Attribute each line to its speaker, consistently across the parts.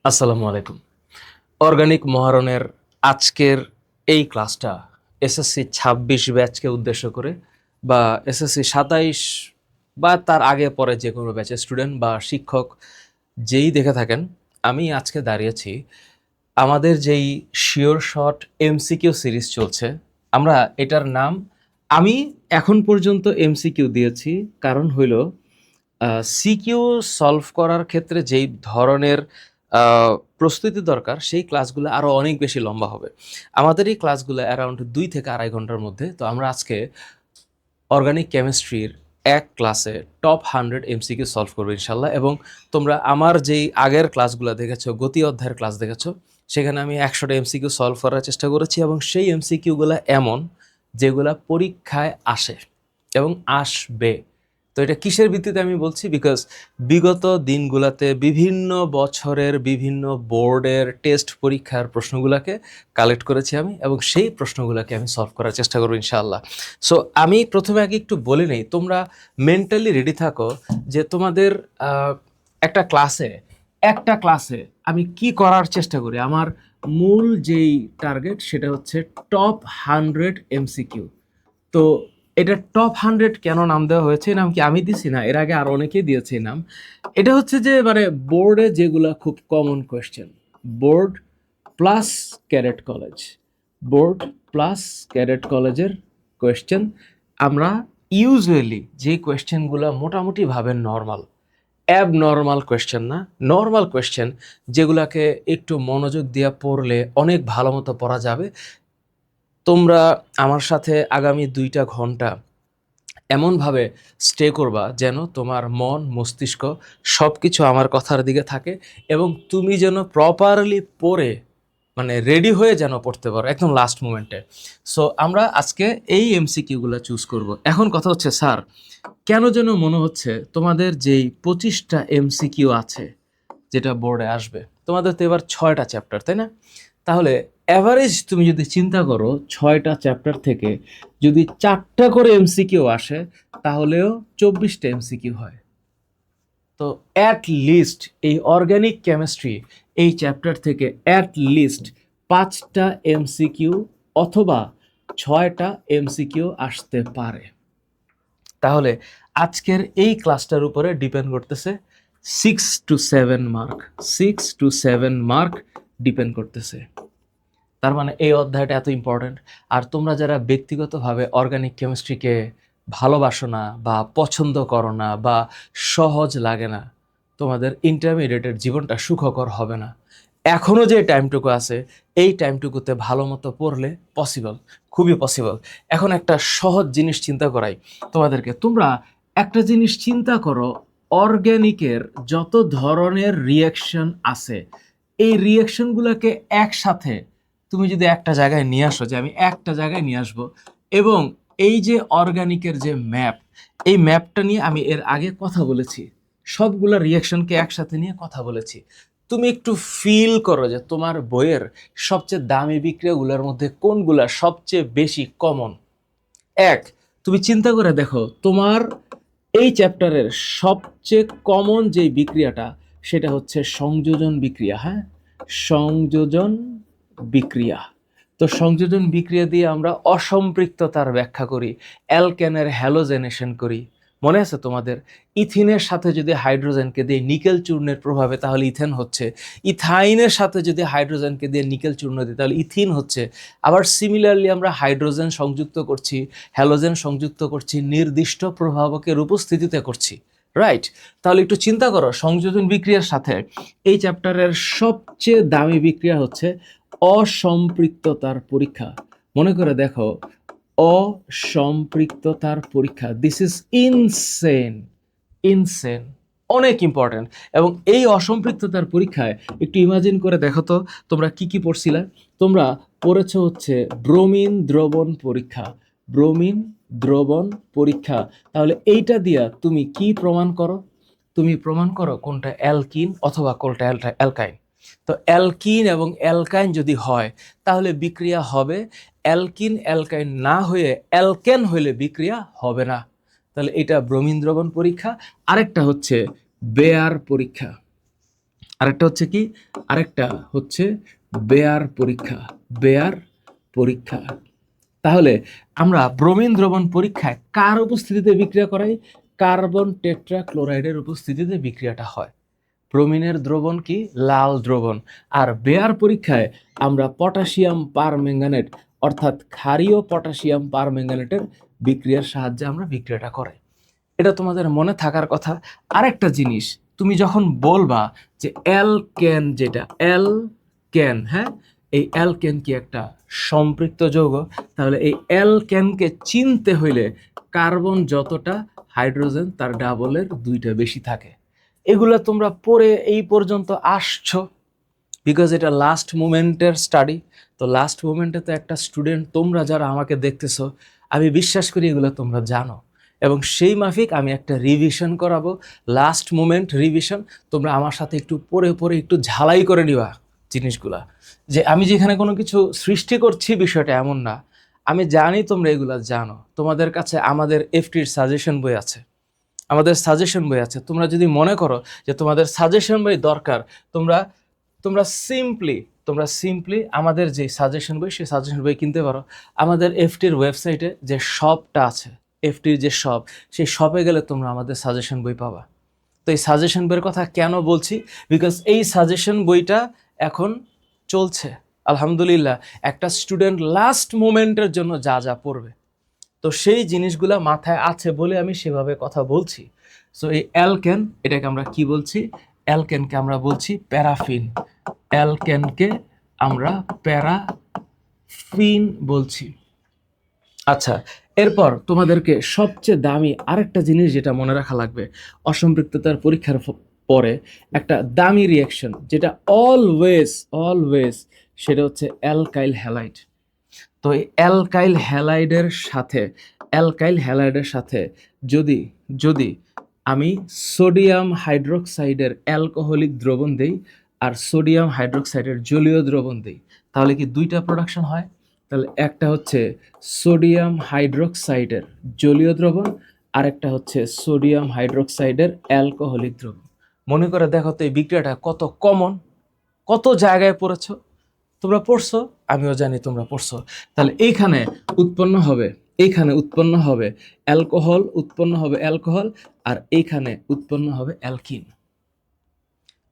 Speaker 1: আসসালামু আলাইকুম। অর্গানিক মহারণের আজকের এই ক্লাসটা এসএসসি ২৬ ব্যাচকে উদ্দেশ্য করে বা এসএসসি ২৭ বা তার আগে পরে যে কোনো ব্যাচের স্টুডেন্ট বা শিক্ষক যেই দেখে থাকেন, আমি আজকে দাঁড়িয়েছি আমাদের যেই শিওর শট এমসিকিউ সিরিজ চলছে। আমরা এটার নাম আমি এখন পর্যন্ত এমসিকিউ দিয়েছি, কারণ হইল সিকিউ সলভ করার ক্ষেত্রে যেই ধরনের প্রস্তুতি দরকার সেই ক্লাসগুলো আরও অনেক বেশি লম্বা হবে। আমাদের এই ক্লাসগুলো অ্যারাউন্ড ২ থেকে ২.৫ ঘন্টার মধ্যে। তো আমরা আজকে অর্গানিক কেমিস্ট্রির এক ক্লাসে টপ 100 এমসিকিউ সলভ করবো ইনশাল্লাহ। এবং তোমরা আমার যেই আগের ক্লাসগুলো দেখেছো, গতি অধ্যায়ের ক্লাস দেখেছো, সেখানে আমি ১০০টা এমসিকিউ সলভ করার চেষ্টা করেছি এবং সেই এমসিকিউগুলো এমন যেগুলা পরীক্ষায় আসে এবং আসবে। তো এটা কিসের ভিত্তিতে আমি বলছি? বিকজ বিগত দিনগুলোতে বিভিন্ন বছরের বিভিন্ন বোর্ডের টেস্ট পরীক্ষার প্রশ্নগুলোকে কালেক্ট করেছি আমি, এবং সেই প্রশ্নগুলোকে আমি সলভ করার চেষ্টা করবো ইনশাআল্লাহ। সো আমি প্রথমে আগে একটু বলে নেই, তোমরা মেন্টালি রেডি থাকো যে তোমাদের আহ, একটা ক্লাসে আমি কি করার চেষ্টা করি। আমার মূল যেই টার্গেট সেটা হচ্ছে টপ 100 এমসিকিউ। তো এটা টপ 100 কেন নাম দেওয়া হয়েছে? এই নাম কি আমি দিছি না, এর আগে আর অনেকেই দিয়েছে এই নাম। এটা হচ্ছে যে মানে বোর্ডে যেগুলা খুব common question, board plus cadet college, board plus cadet কলেজের কোয়েশ্চেন আমরা ইউজুয়ালি যে কোয়েশ্চেনগুলো মোটামুটিভাবে নর্মাল, অ্যাবনর্মাল কোয়েশ্চেন না, নর্মাল কোয়েশ্চেন যেগুলাকে একটু মনোযোগ দিয়ে পড়লে অনেক ভালো মতো পড়া যাবে। তোমরা আমার সাথে আগামী 2টা ঘন্টা এমনভাবে স্টে করবা যেন তোমার মন মস্তিষ্ক সব কিছু আমার কথার দিকে থাকে, এবং তুমি যেন প্রপারলি পড়ে মানে রেডি হয়ে যেন পড়তে পারো একদম লাস্ট মোমেন্টে। সো আমরা আজকে এই এমসিকিউগুলো চুজ করব। এখন কথা হচ্ছে, স্যার কেন যেন মনে হচ্ছে তোমাদের যেই 25টা এমসিকিউ আছে যেটা বোর্ডে আসবে, তোমাদের তো এবার 6টা চ্যাপ্টার, তাই না? তাহলে অ্যাভারেজ তুমি যদি চিন্তা করো 6টা চ্যাপ্টার থেকে যদি 4টা করে এমসিকিউ আসে, তাহলেও 24টা এমসিকিউ হয়। তো অ্যাট লিস্ট এই অর্গানিক কেমিস্ট্রি এই চ্যাপ্টার থেকে অ্যাট লিস্ট 5টা এমসিকিউ অথবা 6টা এমসিকিউ আসতে পারে। তাহলে আজকের এই ক্লাসটার উপরে ডিপেন্ড করতেছে 6 to 7 mark, 6 to 7 mark depend করতেছে। তার মানে এই অধ্যায়টা এত ইম্পর্ট্যান্ট। আর তোমরা যারা ব্যক্তিগতভাবে অর্গানিক কেমিস্ট্রিকে ভালোবাসো না বা পছন্দ করো না বা সহজ লাগে না, তোমাদের ইন্টারমিডিয়েটের জীবনটা সুখকর হবে না। এখনও যে টাইমটুকু আছে এই টাইমটুকুতে ভালো মতো পড়লে পসিবল, খুবই পসিবল। এখন একটা সহজ জিনিস চিন্তা করাই তোমাদেরকে। তোমরা একটা জিনিস চিন্তা করো, অর্গ্যানিকের যত ধরনের রিয়াকশন আছে, এই রিয়াকশনগুলোকে একসাথে তুমি যদি একটা জায়গায় নিয়ে আসো, যে আমি একটা জায়গায় নিয়ে আসবো, এবং এই যে অর্গানিকের যে ম্যাপ, এই ম্যাপটা নিয়ে আমি এর আগে কথা বলেছি, সবগুলা রিয়াকশনকে একসাথে নিয়ে কথা বলেছি। তুমি একটু ফিল করো যে তোমার বইয়ের সবচেয়ে দামি বিক্রিয়াগুলোর মধ্যে কোনগুলা সবচেয়ে বেশি কমন। এক, তুমি চিন্তা করে দেখো তোমার এই চ্যাপ্টারের সবচেয়ে কমন যে বিক্রিয়াটা সেটা হচ্ছে সংযোজন বিক্রিয়া। হ্যাঁ, সংযোজন বিক্রিয়া। তো সংযোজন বিক্রিয়া দিয়ে আমরা অসম্পৃক্ততার ব্যাখ্যা করি, অ্যালকেনের হ্যালোজেনেশন করি। মনে আছে তোমাদের? ইথিনের সাথে যদি হাইড্রোজেনকে দিয়ে নিকেল চূর্ণের প্রভাবে তাহলে ইথেন হচ্ছে, ইথাইনের সাথে যদি হাইড্রোজেনকে দিয়ে নিকেল চূর্ণ দিই তাহলে ইথিন হচ্ছে। আবার সিমিলারলি আমরা হাইড্রোজেন সংযুক্ত করছি, হ্যালোজেন সংযুক্ত করছি, নির্দিষ্ট প্রভাবকের উপস্থিতিতে করছি। রাইট? তাহলে একটু চিন্তা করো, সংযোজন বিক্রিয়ার সাথে এই চ্যাপ্টারের সবচেয়ে দামি বিক্রিয়া হচ্ছে অসম্পৃক্ততার পরীক্ষা। মনে করে দেখো, অসম্পৃক্ততার পরীক্ষা, দিস ইজ ইনসেন, ইনসেন, অনেক ইম্পর্টেন্ট। এবং এই অসম্পৃক্ততার পরীক্ষায় একটু ইমাজিন করে দেখো তো, তোমরা কি কি পড়ছিলা? তোমরা পড়েছো হচ্ছে ব্রোমিন দ্রবণ পরীক্ষা, ব্রোমিন দ্রবণ পরীক্ষা। তাহলে এইটা দিয়া তুমি কি প্রমাণ করো? তুমি প্রমাণ করো কোনটা অ্যালকিন অথবা কোনটা অ্যালকাইন। তো অ্যালকিন এবং অ্যালকাইন যদি হয় তাহলে বিক্রিয়া হবে, অ্যালকিন অ্যালকাইন না হয়ে অ্যালকেন হইলে বিক্রিয়া হবে না। তাহলে এটা ব্রোমিন দ্রবণ পরীক্ষা। আরেকটা হচ্ছে বেয়ার পরীক্ষা। আরেকটা হচ্ছে কি, আরেকটা হচ্ছে বেয়ার পরীক্ষা, বেয়ার পরীক্ষা। তাহলে আমরা ব্রোমিন দ্রবণ পরীক্ষায় কার উপস্থিতিতে বিক্রিয়া করাই? কার্বন টেট্রাক্লোরাইডের উপস্থিতিতে বিক্রিয়াটা হয়। ব্রোমিনের দ্রবণ কি? লাল দ্রবণ। আর বেয়ার পরীক্ষায় আমরা পটাশিয়াম পারম্যাঙ্গানেট অর্থাৎ ক্ষারীয় পটাশিয়াম পারম্যাঙ্গানেটের বিক্রিয়ার সাহায্যে আমরা বিক্রিয়াটা করাই। এটা তোমাদের মনে থাকার কথা। আরেকটা জিনিস, তুমি যখন বলবা যে অ্যালকেন, যেটা অ্যালকেন, হ্যাঁ, এই অ্যালকেন কি একটা সম্পৃক্ত যৌগ, তাহলে এই অ্যালকেনকে চিনতে হইলে কার্বন যতটা, হাইড্রোজেন তার ডাবলের 2টা বেশি থাকে। এগুলো তোমরা পড়ে এই পর্যন্ত আসছো, বিকজ এটা লাস্ট মোমেন্টের স্টাডি। তো লাস্ট মোমেন্টে তো একটা স্টুডেন্ট, তোমরা যারা আমাকে দেখতেছো, আমি বিশ্বাস করি এগুলো তোমরা জানো, এবং সেই মাফিক আমি একটা রিভিশন করাবো, লাস্ট মোমেন্ট রিভিশন। তোমরা আমার সাথে একটু পড়ে পড়ে একটু ঝালাই করে নিবা জিনিসগুলা, যে আমি যেখানে কোনো কিছু সৃষ্টি করছি বিষয়টা এমন না। আমি জানি তোমরা এগুলা জানো, তোমাদের কাছে আমাদের এফটির সাজেশন বই আছে, আমাদের সাজেশন বই আছে। তোমরা যদি মনে করো যে তোমাদের সাজেশন বই দরকার, তোমরা তোমরা সিম্পলি আমাদের যে সাজেশন বই, সেই সাজেশন বই কিনতে পারো। আমাদের এফটির ওয়েবসাইটে যে শপটা আছে, এফটির যে শপ, সেই শপে গেলে তোমরা আমাদের সাজেশন বই পাবা। তো এই সাজেশন বইয়ের কথা কেন বলছি? বিকজ এই সাজেশন বইটা এখন চলছে আলহামদুলিল্লাহ। একটা স্টুডেন্ট লাস্ট মোমেন্টের জন্য যা যা পড়বে, তো সেই জিনিসগুলা মাথায় আছে বলে আমি সেভাবে কথা বলছি। সো এই অ্যালকেন, এটাকে আমরা কি বলছি? অ্যালকেনকে আমরা বলছি প্যারাফিন। অ্যালকেনকে আমরা প্যারাফিন বলছি। আচ্ছা, এরপর তোমাদেরকে সবচেয়ে দামি আরেকটা জিনিস যেটা মনে রাখা লাগবে, অসম্পৃক্ততার পরীক্ষার পরে একটা দামি রিয়াকশন যেটা অলওয়েজ, সেটা হচ্ছে অ্যালকাইল হ্যালাইড। তো এই অ্যালকাইল হ্যালাইডের সাথে যদি যদি আমি সোডিয়াম হাইড্রোক্সাইডের অ্যালকোহলিক দ্রবণ দেই আর সোডিয়াম হাইড্রোক্সাইডের জলীয় দ্রবণ দেই, তাহলে কি 2টা প্রোডাকশন হয়? তাহলে একটা হচ্ছে সোডিয়াম হাইড্রোক্সাইডের জলীয় দ্রবণ, আর একটা হচ্ছে সোডিয়াম হাইড্রোক্সাইডের অ্যালকোহলিক দ্রবণ। মনে করে দেখো তো এই বিক্রিয়াটা কত কমন, কত জায়গায় পড়েছো, তোমরা পড়ছো, আমিও জানি তোমরা পড়ছো। তাহলে এইখানে উৎপন্ন হবে অ্যালকোহল, আর এইখানে উৎপন্ন হবে অ্যালকিন।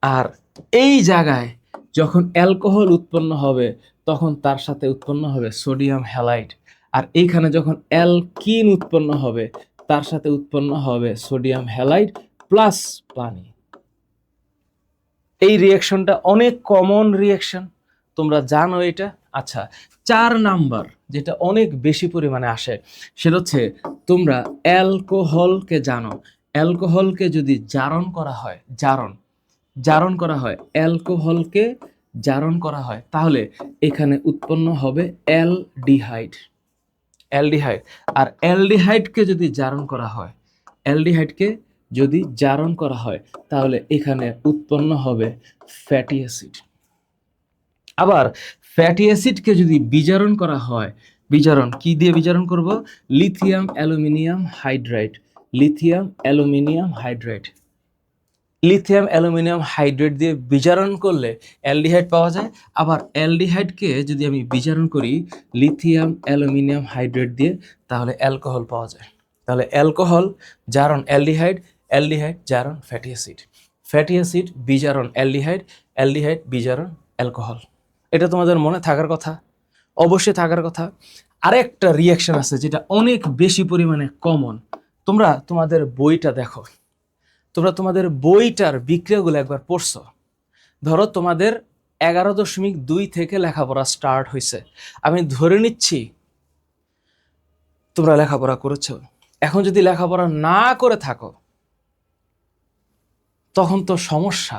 Speaker 1: আর এই জায়গায় যখন অ্যালকোহল উৎপন্ন হবে, তখন তার সাথে উৎপন্ন হবে সোডিয়াম হ্যালাইড। আর এইখানে যখন অ্যালকিন উৎপন্ন হবে, তার সাথে উৎপন্ন হবে সোডিয়াম হ্যালাইড প্লাস পানি। এই রিয়াকশনটা অনেক কমন রিয়াকশন, তোমরা জানো এটা। আচ্ছা, 4 নাম্বার যেটা অনেক বেশি পরিমাণে আসে, সেটা হচ্ছে তোমরা অ্যালকোহলকে জানো। অ্যালকোহলকে যদি জারণ করা হয়, অ্যালকোহলকে জারণ করা হয়, তাহলে এখানে উৎপন্ন হবে অ্যালডিহাইড। আর অ্যালডিহাইডকে যদি জারণ করা হয়, তাহলে এখানে উৎপন্ন হবে ফ্যাটি অ্যাসিড। আবার ফ্যাটি অ্যাসিডকে যদি বিজারণ করা হয়, বিজারণ কি দিয়ে বিজারণ করব? লিথিয়াম অ্যালুমিনিয়াম হাইড্রাইড দিয়ে বিজারণ করলে অ্যালডিহাইড পাওয়া যায়। আবার অ্যালডিহাইডকে যদি আমি বিজারণ করি লিথিয়াম অ্যালুমিনিয়াম হাইড্রাইড দিয়ে, তাহলে অ্যালকোহল পাওয়া যায়। তাহলে অ্যালকোহল জারণ অ্যালডিহাইড, জারণ ফ্যাটি অ্যাসিড বিজারণ অ্যালডিহাইড বিজারণ অ্যালকোহল। এটা তোমাদের মনে থাকার কথা, অবশ্যই থাকার কথা। আরেকটা রিয়াকশন আছে যেটা অনেক বেশি পরিমাণে কমন। তোমরা তোমাদের বইটা দেখো, তোমরা তোমাদের বইটার বিক্রিয়াগুলো একবার পড়ছো। ধরো তোমাদের 11.2 থেকে লেখাপড়া স্টার্ট হয়েছে, আমি ধরে নিচ্ছি তোমরা লেখাপড়া করেছো। এখন যদি লেখাপড়া না করে থাকো, তখন তো সমস্যা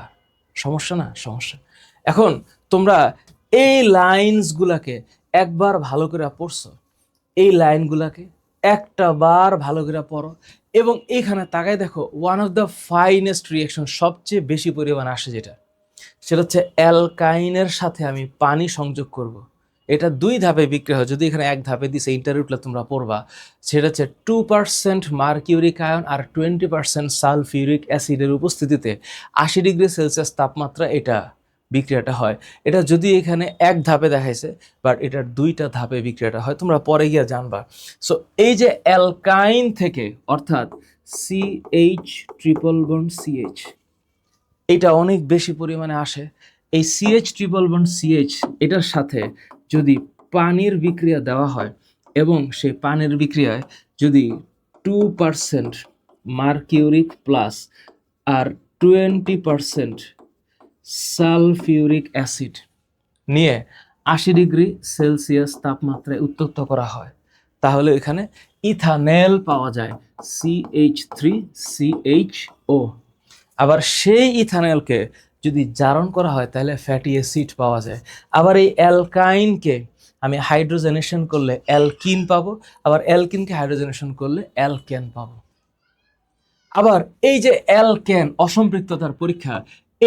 Speaker 1: না সমস্যা। এখন তোমরা এই লাইনসগুলাকে একবার ভালো করে পড়ছো, এই লাইনগুলাকে একটা বার ভালো করে পড়ো, এবং এখানে তাকায় দেখো one of the finest reaction সবচেয়ে বেশি পরিমাণ আসে যেটা, সেটা হচ্ছে অ্যালকাইনের সাথে আমি পানি সংযোগ করব। এটা 2 ধাপে বিক্রিয়া হয়। যদি এখানে 1 ধাপে দিছে, ইন্টারভিউটা তোমরা পড়বা, সেটা হচ্ছে 2% মার্কিউরিক আয়ন আর 20% সালফিউরিক অ্যাসিডের উপস্থিতিতে 80 ডিগ্রি সেলসিয়াস তাপমাত্রা এটা বিক্রিয়াটা হয়। এটা যদি এখানে 1 ধাপে দেখাইছে, বাট এটার 2টা ধাপে বিক্রিয়াটা হয়, তোমরা পরে গিয়ে জানবা। সো এই যে অ্যালকাইন থেকে, অর্থাৎ CH ট্রিপল বন্ড CH, এটা অনেক বেশি পরিমাণে আসে। এই CH ট্রিপল বন্ড CH এটার সাথে যদি পানির বিক্রিয়া দেওয়া হয় এবং সেই পানির বিক্রিয়ায় যদি 2% মার্কিউরিক প্লাস আর 20% সালফিউরিক অ্যাসিড নিয়ে 80 ডিগ্রি সেলসিয়াস তাপমাত্রায় উত্তপ্ত করা হয়, তাহলে এখানে ইথানল পাওয়া যায়, CH3CHO। আবার সেই ইথানলকে যদি জারণ করা হয় তাহলে ফ্যাটি অ্যাসিড পাওয়া যায়। আবার এই অ্যালকাইনকে আমি হাইড্রোজেনেশন করলে অ্যালকিন পাবো, আবার অ্যালকিনকে হাইড্রোজেনেশন করলে অ্যালকেন পাবো। আবার এই যে অ্যালকেন, অসম্পৃক্ততার পরীক্ষা,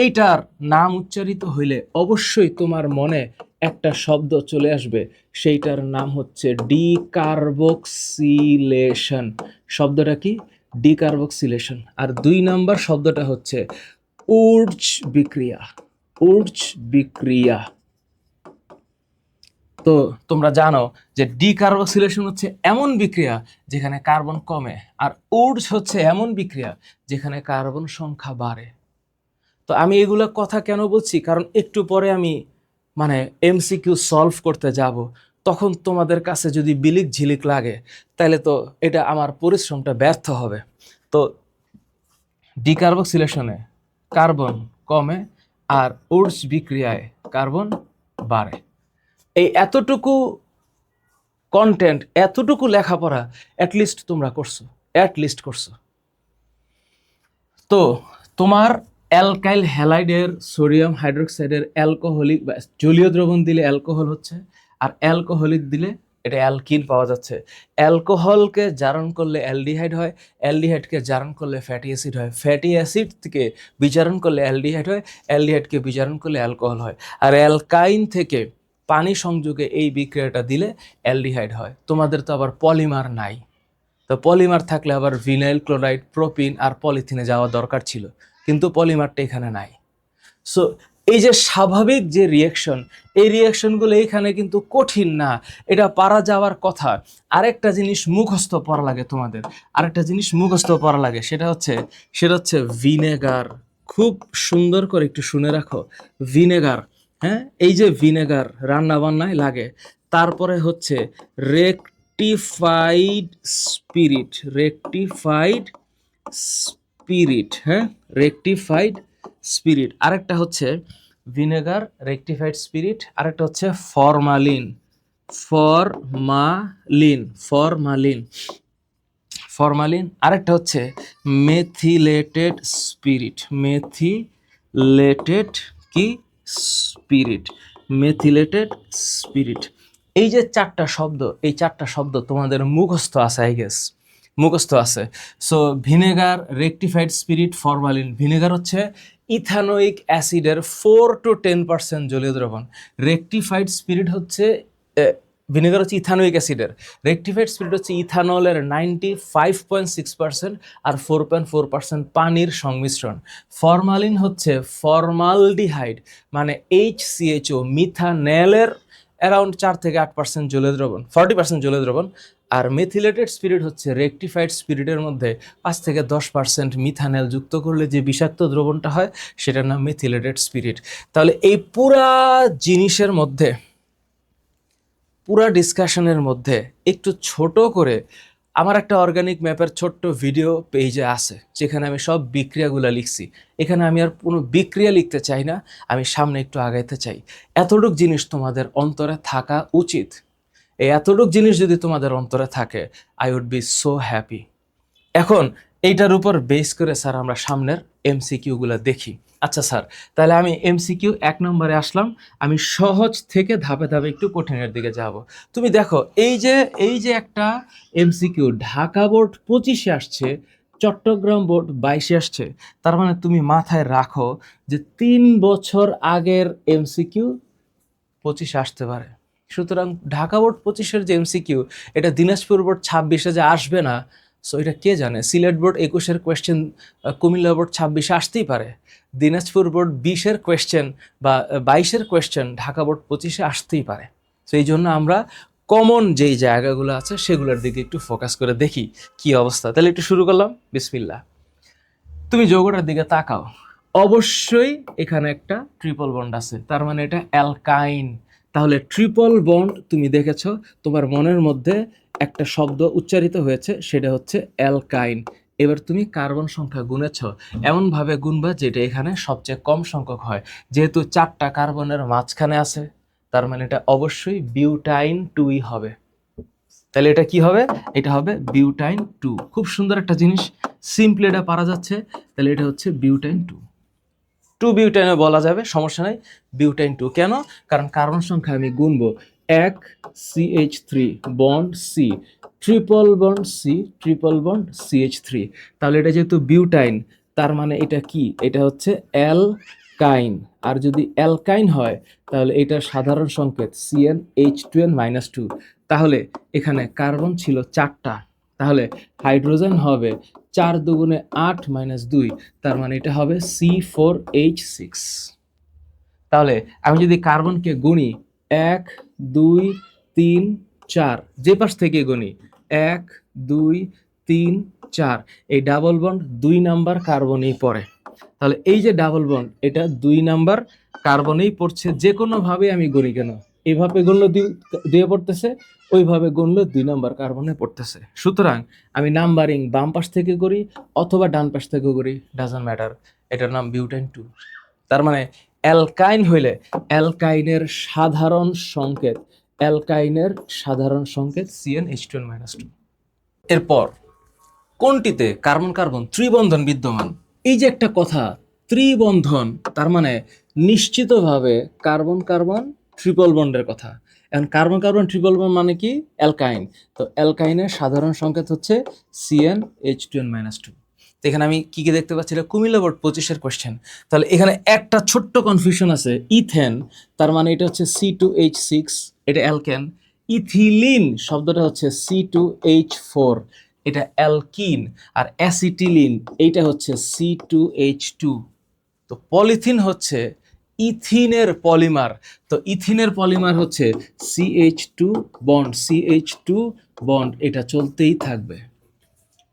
Speaker 1: এইটার নাম উচ্চারিত হইলে অবশ্যই তোমার মনে একটা শব্দ চলে আসবে, সেইটার নাম হচ্ছে ডিকার্বক্সিলেশন। শব্দটা কি? ডিকার্বক্সিলেশন। আর 2 নম্বর শব্দটা হচ্ছে উর্জ বিক্রিয়া। উর্জ বিক্রিয়া। তো তোমরা জানো যে ডিকার্বক্সিলেশন হচ্ছে এমন বিক্রিয়া যেখানে কার্বন কমে, আর উর্জ হচ্ছে এমন বিক্রিয়া যেখানে কার্বন সংখ্যা বাড়ে। তো আমি এগুলো কথা কেন বলছি, কারণ একটু পরে আমি মানে MCQ সলভ করতে যাব, তখন তোমাদের কাছে যদি বিলিক ঝিলিক লাগে তাহলে তো এটা আমার পরিশ্রমটা ব্যর্থ হবে। তো ডিকার্বক্সিলেশনে কার্বন কমে আর উর্জ বিক্রিয়ায় কার্বন বাড়ে। এই এতটুকু কন্টেন্ট, এতটুকু লেখাপড়া অ্যাটলিস্ট তোমরা করছো, অ্যাটলিস্ট করছো। তো তোমার অ্যালকাইল হ্যালাইডের সোডিয়াম হাইড্রোক্সাইডের অ্যালকোহলিক বা জলীয় দ্রবণ দিলে অ্যালকোহল হচ্ছে, আর অ্যালকোহলিক দিলে এটা অ্যালকিন পাওয়া যাচ্ছে। অ্যালকোহলকে জারণ করলে অ্যালডিহাইড হয়, অ্যালডিহাইডকে জারণ করলে ফ্যাটি অ্যাসিড হয়, ফ্যাটি অ্যাসিড থেকে বিজারণ করলে অ্যালডিহাইড হয়, অ্যালডিহাইডকে বিজারণ করলে অ্যালকোহল হয়। আর অ্যালকাইন থেকে পানি সংযোগে এই বিক্রিয়াটা দিলে অ্যালডিহাইড হয়। তোমাদের তো আবার পলিমার নাই, তো পলিমার থাকলে আবার ভিনাইল ক্লোরাইড, প্রোপিন আর পলিথিনে যাওয়া দরকার ছিল, কিন্তু পলিমারটা এখানে নাই। সো এই যে স্বাভাবিক যে রিয়াকশন, এই রিয়াকশনগুলো এখানে কিন্তু কঠিন না, এটা পারা যাওয়ার কথা। আরেকটা জিনিস মুখস্থ পড়া লাগে তোমাদের, আরেকটা জিনিস মুখস্থ পড়া লাগে, সেটা হচ্ছে ভিনেগার। খুব সুন্দর করে একটু শুনে রাখো, ভিনেগার। হ্যাঁ, এই যে ভিনেগার রান্না বান্নায় লাগে। তারপরে হচ্ছে রেকটিফাইড স্পিরিট, রেকটিফাইড স্পিরিট, হ্যাঁ, রেকটিফাইড স্পিরিট। আরেকটা হচ্ছে ভিনেগার, রেকটিফাইড স্পিরিট, আরেকটা হচ্ছে ফরমালিন, ফরমালিন, ফরমালিন, ফরমালিন। আরেকটা হচ্ছে মেথিলেটেড স্পিরিট, মেথিলেটেড কি স্পিরিট, মেথিলেটেড স্পিরিট। এই যে 4টা শব্দ, এই 4টা শব্দ তোমাদের মুখস্থ আছে, আই গেস মুখস্থ আছে। So vinegar, rectified spirit, formalin. Vinegar হচ্ছে ইথানোইক অ্যাসিডের 4 to 10% জলীয় দ্রবণ। রেকটিফাইড স্পিরিট হচ্ছে ভিনেগার হচ্ছে ইথানোইক অ্যাসিডের, রেকটিফাইড স্পিরিট হচ্ছে ইথানলের 95.6% আর 4.4% পানির সংমিশ্রণ। ফরমালিন হচ্ছে ফর্মালডিহাইড, মানে HCHO, মিথানলের অ্যারাউন্ড 4 থেকে 8% জলীয় দ্রবণ, 40% জলীয় দ্রবণ। আর মেথিলেটেড স্পিরিট হচ্ছে রেকটিফাইড স্পিরিটের মধ্যে 5 থেকে 10% মিথানল যুক্ত করলে যে বিষাক্ত দ্রবণটা হয় সেটার নাম মেথিলেটেড স্পিরিট। তাহলে এই পুরা জিনিসের মধ্যে, পুরা ডিসকাশনের মধ্যে একটু ছোট করে আমার একটা অর্গানিক ম্যাপের ছোট্ট ভিডিও পেজে আছে, যেখানে আমি সব বিক্রিয়াগুলো লিখছি। এখানে আমি আর কোনো বিক্রিয়া লিখতে চাই না, আমি সামনে একটু আগাইতে চাই। এতটুক জিনিস তোমাদের অন্তরে থাকা উচিত। এই এতটুক জিনিস যদি তোমাদের অন্তরে থাকে, I would be so happy. এখন এইটার উপর বেস করে স্যার আমরা সামনের MCQ-গুলো দেখি। আচ্ছা স্যার, তাহলে আমি MCQ 1 নম্বরে আসলাম, আমি সহজ থেকে ধাপে ধাপে একটু কঠিনের দিকে যাব। তুমি দেখো, এই যে একটা MCQ ঢাকা বোর্ড 25-এ আসছে, চট্টগ্রাম বোর্ড 22-এ আসছে, তার মানে তুমি মাথায় রাখো যে 3 বছর আগের MCQ 25-এ আসতে পারে। সুতরাং ঢাকা বোর্ড 25-এর যে এমসিকিউ, এটা দিনাজপুর বোর্ড 26-এ যে আসবে না, সো এটা কে জানে। সিলেট বোর্ড 21-এর কোয়েশ্চেন কুমিল্লা বোর্ড 26-এ আসতেই পারে, দিনাজপুর বোর্ড 20-এর কোয়েশ্চেন বা 22-এর কোয়েশ্চেন ঢাকা বোর্ড 25-এ আসতেই পারে। তো এই জন্য আমরা কমন যেই জায়গাগুলো আছে সেগুলোর দিকে একটু ফোকাস করে দেখি কি অবস্থা। তাহলে একটু শুরু করলাম, বিসমিল্লাহ। তুমি যৌগটার দিকে তাকাও, অবশ্যই এখানে একটা ট্রিপল বন্ড আছে, তার মানে এটা অ্যালকাইন। তাহলে ট্রিপল বন্ড তুমি দেখেছো, তোমার মনের মধ্যে একটা শব্দ উচ্চারিত হয়েছে, সেটা হচ্ছে অ্যালকাইন। এবার তুমি কার্বন সংখ্যা গুনেছ, এমনভাবে গুনবা যেটা এখানে সবচেয়ে কম সংখ্যক হয়। যেহেতু 4টা কার্বনের মাঝখানে আছে, তার মানে এটা অবশ্যই বিউটাইন 2ই হবে। তাহলে এটা কি হবে? এটা হবে বিউটাইন 2। খুব সুন্দর একটা জিনিস, সিম্পলি এটা পারা যাচ্ছে। তাহলে এটা হচ্ছে বিউটাইন 2 বিউটাইনও বলা যাবে, সমস্যা নাই। বিউটাইন 2 কেন? কারণ কার্বন সংখ্যা আমি গুনবো, 1 CH3 bond C, triple bond CH3। তাহলে এটা যেহেতু বিউটাইন, তার মানে এটা কি? এটা হচ্ছে অ্যালকাইন। আর যদি অ্যালকাইন হয় তাহলে এটা সাধারণ সংকেত CnH2n-2। তাহলে এখানে কার্বন ছিল 4টা, তাহলে হাইড্রোজেন হবে 4 দুগুণে 8 - 2, তার মানে এটা হবে C4H6। তাহলে আমি যদি কার্বনকে গুনি 1 2 3 4, যে পাশ থেকে গুনি 1 2 3 4, এই ডাবল বন্ড 2 নাম্বার কার্বনেই পড়ে। তাহলে এই যে ডাবল বন্ড, এটা 2 নাম্বার কার্বনেই পড়ছে। যে কোনোভাবে আমি গুনি কেন, এইভাবে গুনলে দিয়ে পড়তেছে, ওইভাবে গুনলে 2 নাম্বার কার্বনে পড়তেছে। সুতরাং আমি নাম্বারিং বাম পাশ থেকে করি অথবা ডান পাশ থেকে করি, ডাজন্ট ম্যাটার, এটার নাম বিউটাইন 2। তার মানে অ্যালকাইন হইলে অ্যালকাইনের সাধারণ সংকেত, CnH2n-2। এরপর কোনটিতে কার্বন কার্বন ত্রিবন্ধন বিদ্যমান? এই যে একটা কথা, ত্রিবন্ধন, তার মানে নিশ্চিতভাবে কার্বন কার্বন ট্রিপল বন্ডের কথা। এখন কার্বন কার্বন ট্রিপল বন্ড মানে কি? অ্যালকাইন। তো অ্যালকাইনের সাধারণ সংকেত হচ্ছে CnH2n-2। তো এখানে আমি কি কি দেখতে পাচ্ছি? এটা কুমিল্লা বোর্ড 25-এর কোশ্চেন। তাহলে এখানে একটা ছোট্ট কনফিউশন আছে, ইথেন, তার মানে এটা হচ্ছে C2H6, এটা অ্যালকেন। ইথিলিন শব্দটা হচ্ছে C2H4, এটা অ্যালকিন। আর অ্যাসিটিলিন এইটা হচ্ছে C2H2। তো পলিথিন হচ্ছে ইথিনের পলিমার, তো ইথিনের পলিমার হচ্ছে CH2 বন্ড, এটা চলতেই থাকবে।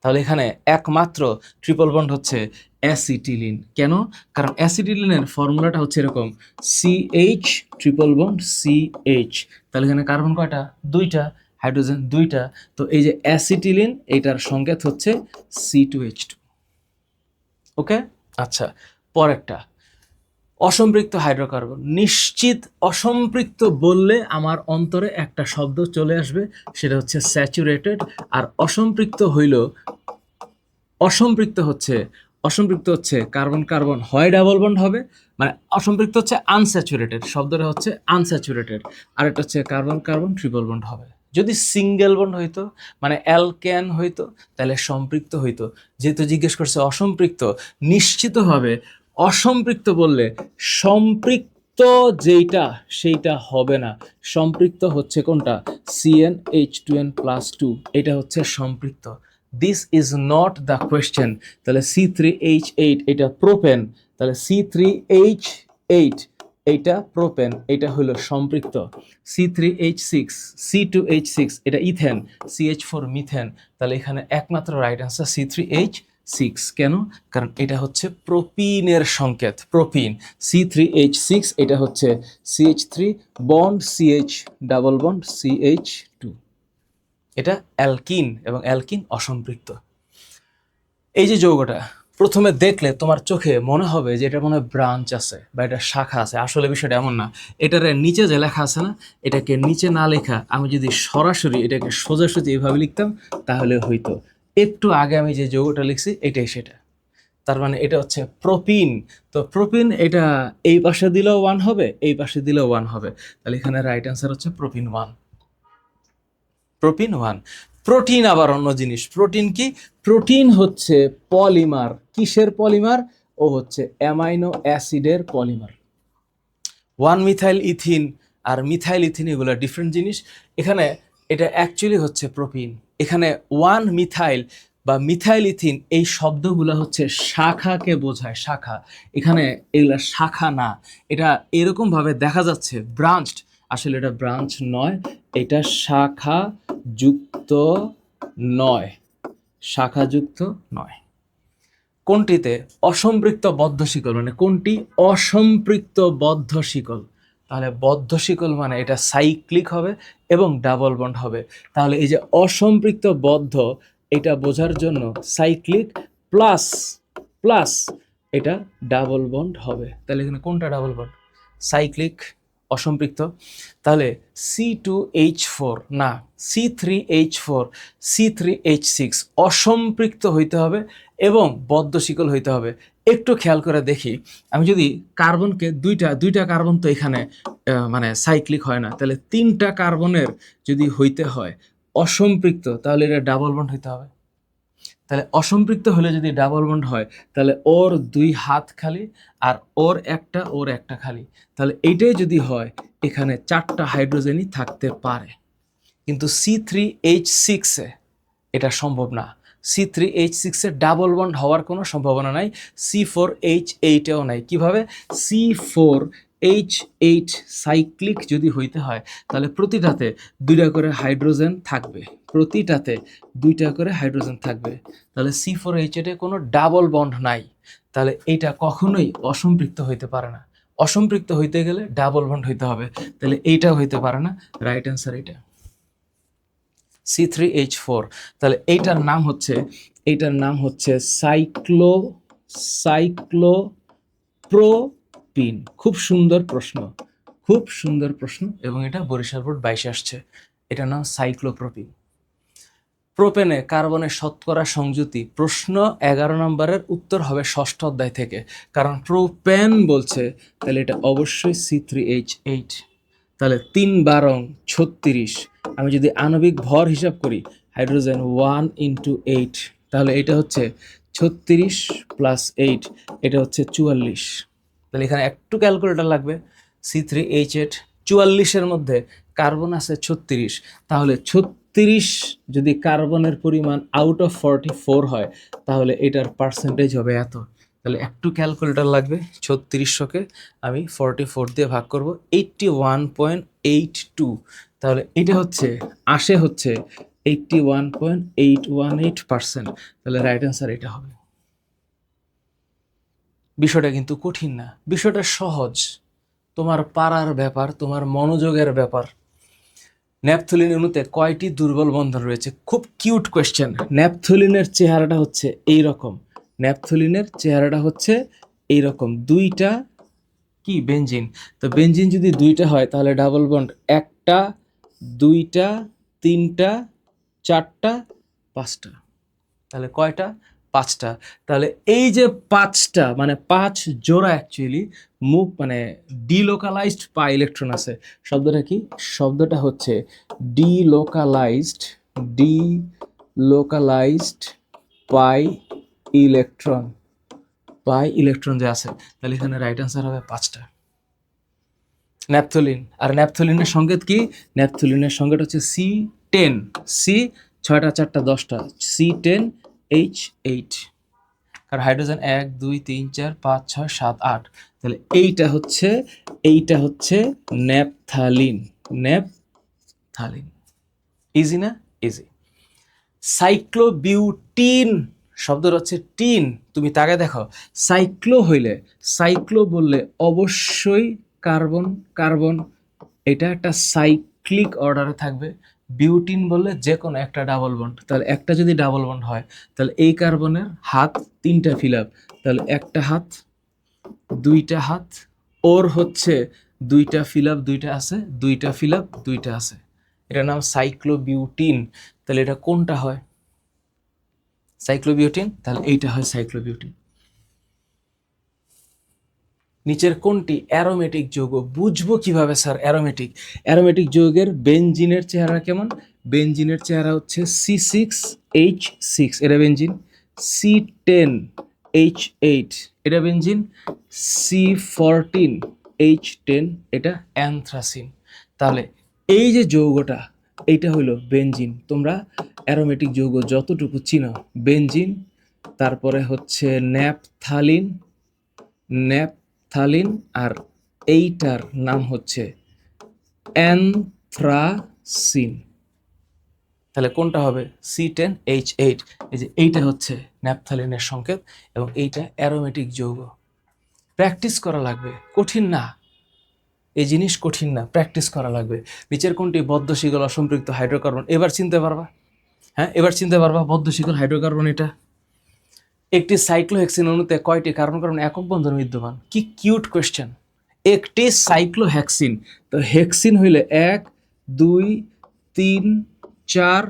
Speaker 1: তাহলে এখানে একমাত্র ট্রিপল বন্ড হচ্ছে অ্যাসিটিলিন। কেন? কারণ অ্যাসিটিলিনের ফর্মুলাটা হচ্ছে এরকম, CH ট্রিপল বন্ড CH। তাহলে এখানে কার্বন কয়টা? 2টা, হাইড্রোজেন 2টা। তো এই যে অ্যাসিটিলিন, এটার সংকেত হচ্ছে C2H2। ওকে, আচ্ছা, পরেরটা অসম্পৃক্ত হাইড্রোকার্বন। নিশ্চিত অসম্পৃক্ত বললে আমার অন্তরে একটা শব্দ চলে আসবে, সেটা হচ্ছে স্যাচুরেটেড। আর অসম্পৃক্ত হইল, অসম্পৃক্ত হচ্ছে কার্বন কার্বন হয় ডাবল বন্ড হবে, মানে অসম্পৃক্ত হচ্ছে আনস্যাচুরেটেড, শব্দটা হচ্ছে আনস্যাচুরেটেড। আর এটা হচ্ছে কার্বন কার্বন ট্রিপল বন্ড হবে। যদি সিঙ্গেল বন্ড হইতো, মানে অ্যালকেন হইতো, তাহলে সম্পৃক্ত হইতো। যেহেতু জিজ্ঞেস করছে অসম্পৃক্ত, নিশ্চিতভাবে অসম্পৃক্ত বললে সম্পৃক্ত যেইটা সেইটা হবে না। সম্পৃক্ত হচ্ছে কোনটা? CnH2n+2, এটা হচ্ছে সম্পৃক্ত। This is not the question. তাহলে C3H8 এটা প্রোপেন, তাহলে C3H8 এইটা প্রোপেন, এটা হলো সম্পৃক্ত। C2H6 এটা ইথেন, CH4 মিথেন। তাহলে এখানে একমাত্র রাইট আনসার C3H6। কেন? কারণ এটা হচ্ছে প্রোপিনের সংকেত, প্রোপিন। C3H6 এটা হচ্ছে CH3 bond CH double bond CH2, এটা অ্যালকিন, এবং অ্যালকিন অসম্পৃক্ত। এই যে যৌগটা প্রথমে দেখলে তোমার চোখে মনে হবে যে এটা মনে হয় ব্রাঞ্চ আছে বা এটা শাখা আছে, আসলে বিষয়টা এমন না। এটার নিচে যে লেখা আছে না, এটাকে নিচে না লেখা আমি যদি সরাসরি এটাকে সোজাসুজি এইভাবে লিখতাম তাহলে হইতো। একটু আগে আমি যে যৌগটা লিখছি এটাই সেটা, তার মানে এটা হচ্ছে প্রোপিন। তো প্রোপিন এটা এই পাশে দিলেও 1 হবে, এই পাশে দিলেও 1 হবে। তাহলে এখানে রাইট অ্যান্সার হচ্ছে প্রোপিন 1। প্রোটিন 1। প্রোটিন আবার অন্য জিনিস। প্রোটিন কি? প্রোটিন হচ্ছে পলিমার। কিসের পলিমার? ও হচ্ছে অ্যামাইনো অ্যাসিডের পলিমার। 1 মিথাইল ইথিন আর মিথাইল ইথিন এগুলো ডিফারেন্ট জিনিস। এখানে এটা অ্যাকচুয়ালি হচ্ছে প্রোপিন। এখানে 1 মিথাইল বা মিথাইল ইথিন এই শব্দগুলো হচ্ছে শাখাকে বোঝায়, শাখা। এখানে এগুলা শাখা না, এটা এরকম ভাবে দেখা যাচ্ছে ব্রাঞ্চড, আসলে এটা ব্রাঞ্চ নয়, এটা শাখা যুক্ত নয়, শাখাযুক্ত নয়। কোনটিতে অসম্পৃক্ত বদ্ধ শিকল, মানে কোনটি অসম্পৃক্ত বদ্ধ শিকল? তাহলে বদ্ধ শিকল মানে এটা সাইক্লিক হবে এবং ডাবল বন্ড হবে। তাহলে এই যে অসম্পৃক্ত বদ্ধ, এটা বোঝার জন্য সাইক্লিক প্লাস প্লাস এটা ডাবল বন্ড হবে। তাহলে এখানে কোনটা ডাবল বন্ড? সাইক্লিক, অসম্পৃক্ত। তাহলে C2H4 না, C3H4, C3H6 অসম্পৃক্ত হইতে হবে এবং বদ্ধ শিকল হইতে হবে। একটু খেয়াল করে দেখি, আমি যদি কার্বনকে দুইটা কার্বন তো এখানে মানে সাইক্লিক হয় না, তাহলে 3টা কার্বনের যদি হইতে হয় অসম্পৃক্ত, তাহলে এটা ডাবল বন্ড হইতে হবে। তাহলে অসম্পৃক্ত হলে যদি ডাবল বন্ড হয়, তাহলে ওর 2 হাত খালি আর ওর একটা খালি। তাহলে এইটাই যদি হয়, এখানে 4টা হাইড্রোজেনই থাকতে পারে। কিন্তু C3H6 এ এটা সম্ভব না। C3H6 এ ডাবল বন্ড হওয়ার কোনো সম্ভাবনা নাই, C4H8 এও নাই। কিভাবে? C4H8 সাইক্লিক যদি হইতে হয়, তাহলে প্রতিটাতে 2টা করে হাইড্রোজেন থাকবে, প্রতিটাতে 2টা করে হাইড্রোজেন থাকবে। তাহলে C4H8 এ কোনো ডাবল বন্ড নাই, তাহলে এইটা কখনোই অসম্পৃক্ত হইতে পারে না। অসম্পৃক্ত হইতে গেলে ডাবল বন্ড হইতে হবে, তাহলে এইটা হইতে পারে না। রাইট অ্যান্সার এটা C3H4। তাহলে এইটার নাম হচ্ছে সাইক্লোপ্রোপিন। খুব সুন্দর প্রশ্ন, এবং এটা বরিশাল বোর্ড 22 আসছে। এটার নাম সাইক্লোপ্রোপিন। প্রোপেনে কার্বনের শতকরা সংযুতি, প্রশ্ন 11 নম্বরের উত্তর হবে 6ষ্ঠ অধ্যায় থেকে, কারণ প্রোপেন বলছে, তাহলে এটা অবশ্যই C3H8। তাহলে 3 12 36, আমি যদি আণবিক ভর হিসাব করি হাইড্রোজেন 1 × 8, তাহলে এটা হচ্ছে 36 + 8, এটা হচ্ছে 44। তাহলে এখানে একটু ক্যালকুলেটর লাগবে। C3H8 44-এর মধ্যে কার্বন আছে 36, তাহলে 36 যদি কার্বনের পরিমাণ আউট অফ 44 হয়, তাহলে এটার পার্সেন্টেজ হবে এত। তাহলে একটু ক্যালকুলেটর লাগবে। 3600-কে আমি 44 দিয়ে ভাগ করব, 81.82। তাহলে এটা হচ্ছে 81.818%। তাহলে রাইট অ্যান্সার এটা হবে। বিষয়টা কিন্তু কঠিন না, বিষয়টা সহজ, তোমার পারার ব্যাপার, তোমার মনোযোগের ব্যাপার। ন্যাপথলিন অণুতে কয়টি দুর্বল বন্ধন রয়েছে? খুব কিউট কোয়েশ্চেন। ন্যাপথলিনের চেহারাটা হচ্ছে এইরকম, 2টা কি বেনজিন। তো বেনজিন যদি 2টা হয়, তাহলে ডাবল বন্ড 1টা 2টা 3টা 4টা 5টা। তাহলে কয়টা? 5টা। তাহলে এই যে 5টা মানে 5 জোড়া অ্যাকচুয়ালি মানে ডিলোকালাইজড পাই ইলেকট্রন আছে। শব্দটা কি? শব্দটা হচ্ছে ডিলোকালাইজড পাই ইলেকট্রন যে আছে। তাহলে এখানে রাইট অ্যান্সার হবে 5টা। ন্যাপথলিন, আর ন্যাপথলিনের সংকেত কি? ন্যাপথলিনের সংকেত হচ্ছে C10। সি 6টা 4টা 10টা, C10H8। আর হাইড্রোজেন 1 2 3 4 5 6 7 8। তাহলে এইটা হচ্ছে ন্যাপথালিন। ইজি না? ইজি। সাইক্লোবিউটিন শব্দটা হচ্ছে টিন। তুমি তাকে দেখো, সাইক্লো বললে অবশ্যই কার্বন, এটা একটা সাইক্লিক অর্ডারে থাকবে। বিউটিন বললে যে কোনো একটা ডাবল বন্ড। তাহলে একটা যদি ডাবল বন্ড হয়, তাহলে এই কার্বনের হাত 3টা ফিল আপ, তাহলে একটা হাত 2টা হাত, ওর হচ্ছে 2টা ফিল আপ 2টা আছে, 2টা ফিল আপ 2টা আছে। এটার নাম সাইক্লোবিউটিন। তাহলে এটা কোনটা হয়? সাইক্লোবিউটিন। তাহলে এইটা হয় সাইক্লোবিউটিন। নিচের কোনটি অ্যারোমেটিক যৌগ? বুঝবো কিভাবে স্যার অ্যারোমেটিক যৌগের বেনজিনের চেহারা কেমন? বেনজিনের চেহারা হচ্ছে C6H6, এটা বেনজিন। C10H8, এটা বেনজিন। C14H10, এটা অ্যানথ্রাসিন। তাহলে এই যে যৌগটা, এইটা হলো বেনজিন। তোমরা অ্যারোমেটিক যৌগ যতটুকু চিনো, বেনজিন, তারপরে হচ্ছে ন্যাপথালিন, ন্যাপথালিন, আর এইটার নাম হচ্ছে অ্যানথ্রাসিন। তাহলে কোনটা হবে? C10H8। এই যে এইটা হচ্ছে ন্যাপথালিনের সংকেত এবং এইটা অ্যারোমেটিক যৌগ। প্র্যাকটিস করা লাগবে, কঠিন না, এই জিনিস কঠিন না, প্র্যাকটিস করা লাগবে। নিচের কোনটি বদ্ধ শিকল অসম্পৃক্ত হাইড্রোকার্বন? এবার চিনতে পারবা, হ্যাঁ এবার চিনতে পারবা বদ্ধ শিকল হাইড্রোকার্বন এটা। একটি সাইক্লোহেক্সিন অণুতে কয়টি কার্বন কার্বন একক বন্ধন বিদ্যমান? কি কিউট কোয়েশ্চেন। একটি সাইক্লোহেক্সিন, তো হেক্সিন হইলে 1 2 3 4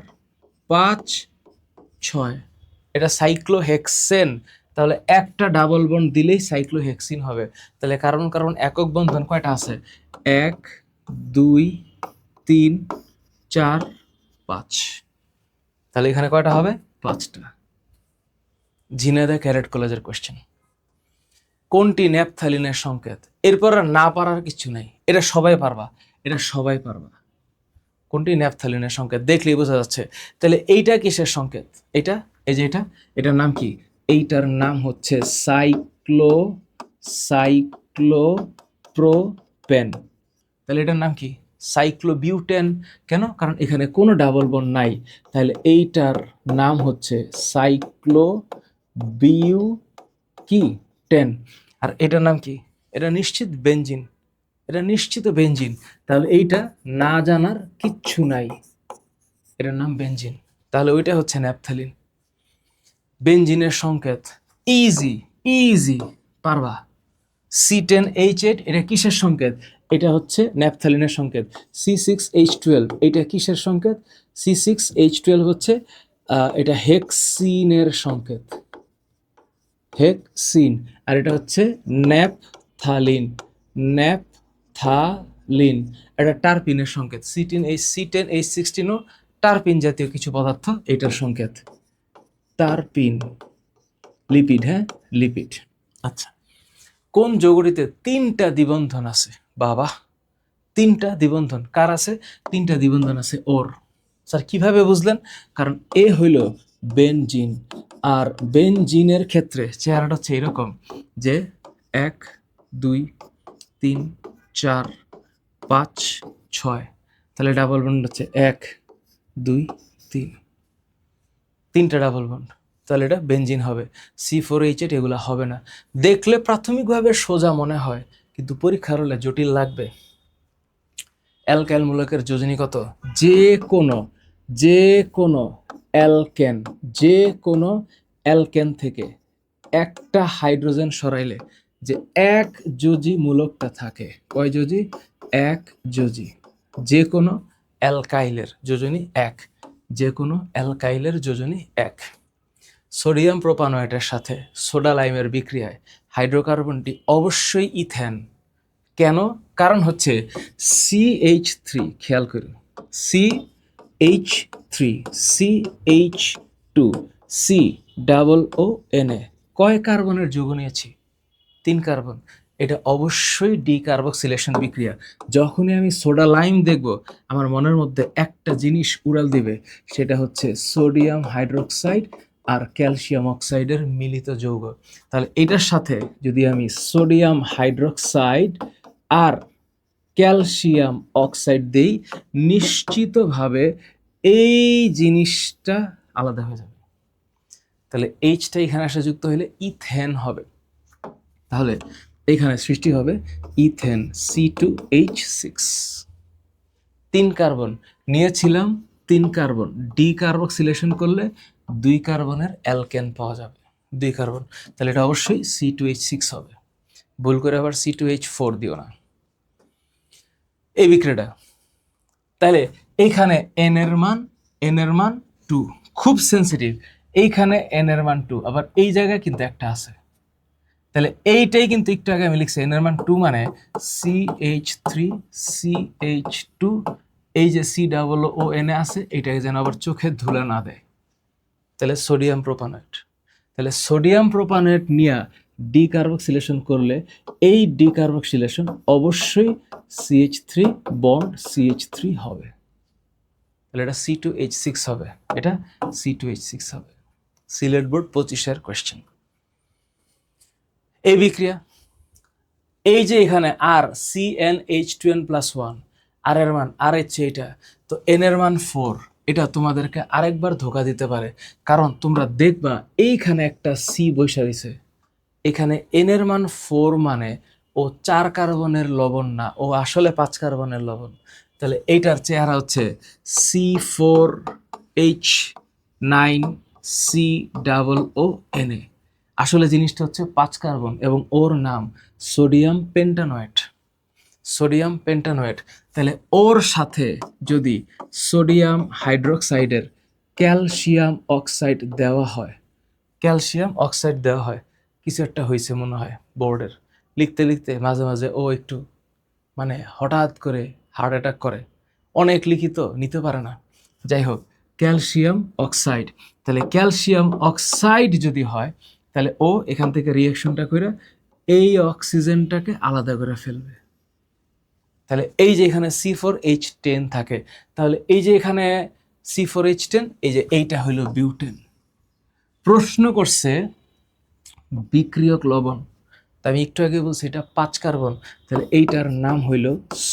Speaker 1: 5 6, এটা সাইক্লোহেক্সেন। তাহলে একটা ডাবল বন্ড দিলেই সাইক্লোহেক্সিন হবে। তাহলে কার্বন কার্বন একক বন্ধন কয়টা আছে? 1 2 3 4 5। তাহলে এখানে কয়টা হবে? 5টা। ঝিনাইদহ ক্যাডেট কলেজের কোশ্চেন। কোনটি ন্যাপথালিনের সংকেত? এরপর আর না পারার কিছু নাই, এটা সবাই পারবা, এটা সবাই পারবা। কোনটি ন্যাপথালিনের সংকেত? দেখলেই বোঝা যাচ্ছে। তাহলে এইটা কিসের সংকেত? এটা, এই যে এটা, এটার নাম কি? এইটার নাম হচ্ছে সাইক্লোপ্রোপেন। তাহলে এটার নাম কি? সাইক্লোবিউটেন। কেন? কারণ এখানে কোনো ডাবল বন্ড নাই। তাহলে এইটার নাম হচ্ছে সাইক্লোবিউটেন। আর এটার নাম কি? এটা নিশ্চিত বেনজিন, এটা নিশ্চিত বেনজিন। তাহলে এইটা না জানার কিচ্ছু নাই, এটার নাম বেনজিন। তাহলে ওইটা হচ্ছে ন্যাপথালিন। বেনজিনের সংকেত ইজি, ইজি পারবা। C10H8, এটা কিসের সংকেত? এটা হচ্ছে ন্যাপথালিনের সংকেত। C6H12, এটা কিসের সংকেত? C6H12 হচ্ছে এটা হেক্সিনের সংকেত, হেক্সিন। আর এটা হচ্ছে ন্যাপথালিন, ন্যাপথালিন। এটা টারপিনের সংকেত। C10H16 ও টারপিন জাতীয় কিছু পদার্থ, এটার সংকেত টারপিন। লিপিড, হ্যাঁ লিপিড। আচ্ছা, কোন যৌগটিতে 3টা দ্বিবন্ধন আছে? বাবা, 3টা দ্বিবন্ধন কার আছে? 3টা দ্বিবন্ধন আছে ওর। স্যার কিভাবে বুঝলেন? কারণ এ হইল বেনজিন, আর বেনজিনের ক্ষেত্রে চেহারাটা হচ্ছে এরকম যে 1 2 3 4 5 6। তাহলে ডাবল বন্ড হচ্ছে 1 2 3, 3টা ডাবল বন্ড। তাহলে এটা বেনজিন হবে। C4H8 এগুলো হবে না। দেখলে প্রাথমিকভাবে সোজা মনে হয়, কিন্তু পরীক্ষার হলে জটিল লাগবে। অ্যালকাইল মূলকের যোজনী কত? যে কোনো অ্যালকেন, যে কোনো অ্যালকেন থেকে একটা হাইড্রোজেন সরাইলে যে এক যোজি মূলকটা থাকে, কয় যোজি? 1 যোজি। যে কোনো অ্যালকাইলের যোজনী 1, যে কোনো অ্যালকাইলের যোজনী 1। সোডিয়াম প্রোপানয়েটের সাথে সোডা লাইমের বিক্রিয়ায় হাইড্রোকার্বনটি অবশ্যই ইথেন। কেন? কারণ হচ্ছে CH3, খেয়াল করুন, CH3 CH2 COONA, কয় কার্বনের যৌগ নিয়েছি? 3 কার্বন। এটা অবশ্যই ডিকার্বক্সিলেশন বিক্রিয়া। যখনই আমি সোডা লাইম দেখব, আমার মনের মধ্যে একটা জিনিস উড়াল দিবে, সেটা হচ্ছে সোডিয়াম হাইড্রোক্সাইড আর ক্যালসিয়াম অক্সাইডের মিলিত যৌগ। তাহলে এটার সাথে যদি আমি সোডিয়াম হাইড্রোক্সাইড আর ক্যালসিয়াম অক্সাইড দেই, নিশ্চিতভাবে এই জিনিসটা আলাদা হয়ে যাবে। তাহলে এইচটা এখানে আসা যুক্ত হলে ইথেন হবে। তাহলে এখানে সৃষ্টি হবে ইথেন, C2H6। 3 কার্বন নিয়েছিলাম, 3 কার্বন ডিকার্বক্সিলেশন করলে 2 কার্বনের অ্যালকেন পাওয়া যাবে, 2 কার্বন। তাহলে এটা অবশ্যই C2H6 হবে। ভুল করে আবার C2H4 দিও না, এই বিক্রিয়াটা। তাহলে এইখানে n এর মান 2, খুব সেন্সিটিভ। এইখানে n এর মান 2, আবার এই জায়গায় কিন্তু একটা আছে। তাহলে এইটাই কিন্তু একটু আগে আমি লিখছি, n এর মান 2 মানে CH3 CH2, এই যে COONA আছে, এটাকে যেন আবার চোখে ধুলা না দেয়। তাহলে সোডিয়াম প্রোপানয়েট, তাহলে সোডিয়াম প্রোপানয়েট নিয়ে ডিকার্বক্সিলেশন করলে এই ডিকার্বক্সিলেশন অবশ্যই CH3 বন্ড CH3 হবে, তাহলে এটা C2H6 হবে, এটা C2H6 হবে। সিলেট বোর্ড 25-এর কোয়েশ্চেন। এই বিক্রিয়া, এই যে এখানে আর CnH2n+1, আর এর মান আর হচ্ছে এটা, তো এন এর মান 4, এটা তোমাদেরকে আরেকবার ধোকা দিতে পারে, কারণ তোমরা দেখবা এইখানে একটা সি বৈশা দিছে, এখানে এন এর মান 4 মানে ও 4 কার্বনের লবণ না, ও আসলে 5 কার্বনের লবণ। তাহলে এইটার চেহারা হচ্ছে C4H9COO। আসলে জিনিসটা হচ্ছে 5 কার্বন এবং ওর নাম সোডিয়াম পেন্টানয়েড, সোডিয়াম পেন্টানয়েড। তাহলে ওর সাথে যদি সোডিয়াম হাইড্রোক্সাইডের ক্যালসিয়াম অক্সাইড দেওয়া হয়, ক্যালসিয়াম অক্সাইড দেওয়া হয়, কিছু একটা হয়েছে মনে হয় বোর্ডের, লিখতে লিখতে মাঝে মাঝে ও একটু মানে হঠাৎ করে হার্ট অ্যাটাক করে, অনেক লিখিত নিতে পারে না। যাই হোক, ক্যালসিয়াম অক্সাইড, তাহলে ক্যালসিয়াম অক্সাইড যদি হয় তাহলে ও এখান থেকে রিয়াকশনটা করে এই অক্সিজেনটাকে আলাদা করে ফেলবে। তাহলে এই যে এখানে C4H10 থাকে, তাহলে এই যে এখানে C4H10, এই যে এইটা হইল বিউটেন। প্রশ্ন করছে বিক্রিয়ক লবণ, তা আমি একটু আগে বলছি এটা 5 কার্বন, তাহলে এইটার নাম হইল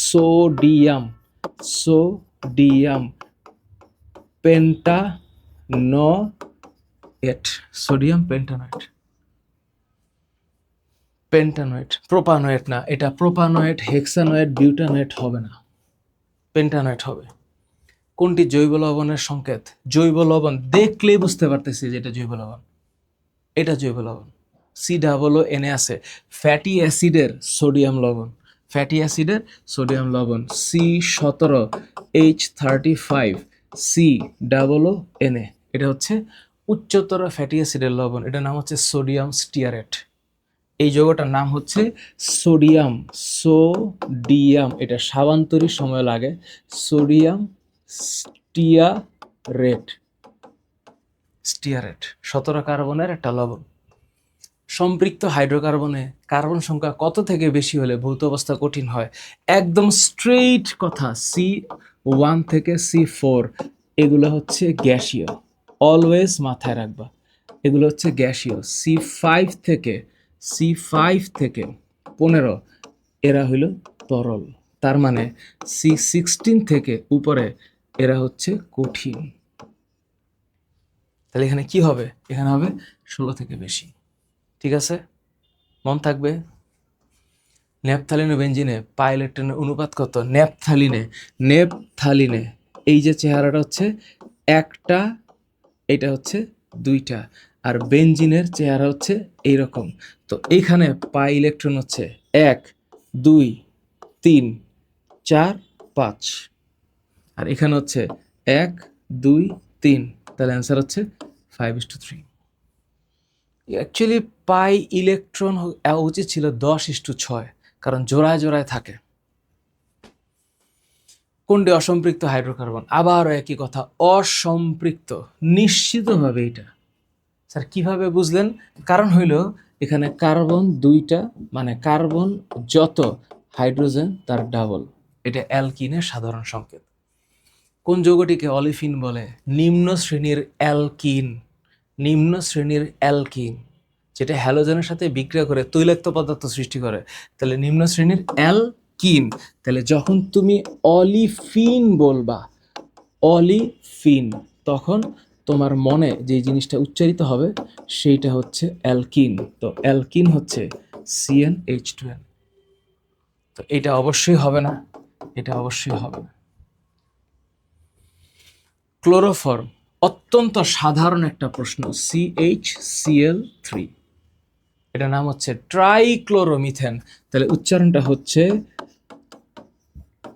Speaker 1: সোডিয়াম, সোডিয়াম পেন্টানয়েড, সোডিয়াম পেন্টানয়েড, পেন্টানয়েড, প্রোপানয়েড না, এটা প্রোপানয়েড, হেক্সানয়েড, বিউটানয়েড হবে না, পেন্টানয়েড হবে। কোনটি জৈব লবণের সংকেত? জৈব লবণ দেখলেই বুঝতে পারতেছি যে এটা জৈব লবণ, এটা জৈব লবণ। COO আছে, ফ্যাটি অ্যাসিডের সোডিয়াম লবণ, ফ্যাটি অ্যাসিডের সোডিয়াম লবণ C17H35COO। এটা হচ্ছে উচ্চতর ফ্যাটি অ্যাসিডের লবণ, এটার নাম হচ্ছে সোডিয়াম স্টিয়ারেট। এই যৌগটার নাম হচ্ছে সোডিয়াম, সোডিয়াম, এটা সাবান তৈরির সময় লাগে, সোডিয়াম স্টিয়ারেট, স্টিয়ারেট 17 কার্বনের একটা লবণ। সম্পৃক্ত হাইড্রোকার্বনে কার্বন সংখ্যা কত থেকে বেশি হলে ভৌত অবস্থা কঠিন হয়? একদম স্ট্রেইট কথা, C1 থেকে C4 এগুলো হচ্ছে গ্যাসীয়, অলওয়েজ মাথায় রাখবা, এগুলো হচ্ছে গ্যাসীয়। C5 থেকে 15 এরা হইল তরল, তার মানে C16 থেকে উপরে এরা হচ্ছে কঠিন। তাহলে এখানে কি হবে? এখানে হবে 16 থেকে বেশি। ঠিক আছে, মন থাকবে। ন্যাপথালিন ও বেঞ্জিনে পাই ইলেকট্রনের অনুপাত কত? নেপথালিনে এই যে চেহারাটা হচ্ছে একটা, এটা হচ্ছে দুইটা, আর বেঞ্জিনের চেহারা হচ্ছে এইরকম। তো এইখানে পাই ইলেকট্রন হচ্ছে 1 2 3 4 5, আর এখানে হচ্ছে 1 2 3, তাহলে অ্যান্সার হচ্ছে 5:3। অ্যাকচুয়ালি পাই ইলেকট্রন উচিত ছিল 10:6, কারণ জোড়ায় জোড়ায় থাকে। কোনটি অসম্পৃক্ত হাইড্রোকার্বন? আবারও একই কথা, অসম্পৃক্ত নিশ্চিতভাবে। এটা স্যার কিভাবে বুঝলেন? কারণ হইল এখানে কার্বন দুইটা, মানে কার্বন যত হাইড্রোজেন তার ডাবল, এটা অ্যালকিনের সাধারণ সংকেত। কোন যৌগটিকে অলিফিন বলে? নিম্ন শ্রেণীর অ্যালকিন, নিম্ন শ্রেণীর অ্যালকিন, যেটা হ্যালোজেনের সাথে বিক্রিয়া করে তৈলাক্ত পদার্থ সৃষ্টি করে, তাহলে নিম্ন শ্রেণীর অ্যালকিন। তাহলে যখন তুমি অলিফিন বলবা, অলিফিন, তখন তোমার মনে যে জিনিসটা উচ্চারিত হবে সেইটা হচ্ছে অ্যালকিন। তো অ্যালকিন হচ্ছে CnH2n। তো এটা অবশ্যই হবে না, এটা অবশ্যই হবে না। ক্লোরোফর্ম অত্যন্ত সাধারণ একটা প্রশ্ন, CHCl3, এটা নাম হচ্ছে ট্রাইক্লোরোমিথেন। তাহলে উচ্চারণটা হচ্ছে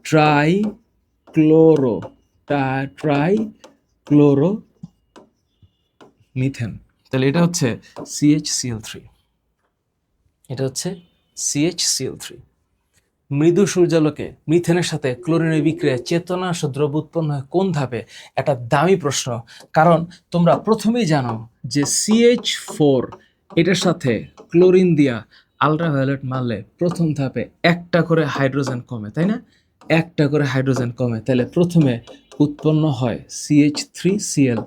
Speaker 1: ট্রাইক্লোরোমিথেন। তাহলে এটা হচ্ছে CHCl3, এটা হচ্ছে CHCl3। মৃদু সূর্যালোকে মিথেনের সাথে ক্লোরিনের বিক্রিয়ায় চেতনাংশ দ্রব্য উৎপন্ন হয় কোন ধাপে? একটা দামি প্রশ্ন, কারণ তোমরা প্রথমেই জানো যে CH4 এটার সাথে ক্লোরিন দিয়া আল্ট্রাভায়োলেট মারলে প্রথম ধাপে একটা করে হাইড্রোজেন কমে, তাই না? একটা করে হাইড্রোজেন কমে, তাহলে প্রথমে উৎপন্ন হয় CH3Cl,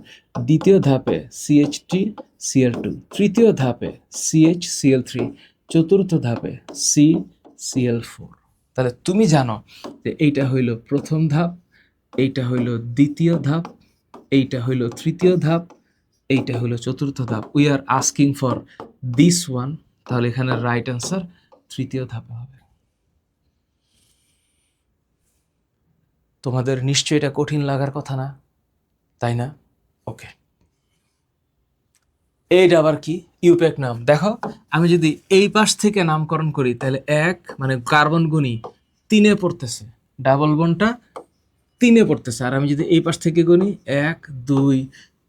Speaker 1: দ্বিতীয় ধাপে CH3Cl2, তৃতীয় ধাপে CHCl3, চতুর্থ ধাপে CCl4। তাহলে তুমি জানো যে এইটা হইল প্রথম ধাপ, এইটা হইল দ্বিতীয় ধাপ, এইটা হইল তৃতীয় ধাপ, এইটা হলো চতুর্থ ধাপ। We are asking for this one, তাহলে এখানে রাইট অ্যান্সার তৃতীয় ধাপে হবে। তোমাদের নিশ্চয়ই এটা কঠিন লাগার কথা না, তাই না? ওকে, এইটা আবার কি? ইউপ্যাক নাম। দেখো, আমি যদি এই পাশ থেকে নামকরণ করি তাহলে এক মানে কার্বন গুণী 3-এ পড়তেছে, ডাবল বন্ডটা 3-এ পড়তেছে। আর আমি যদি এই পাশ থেকে গুনি 1 2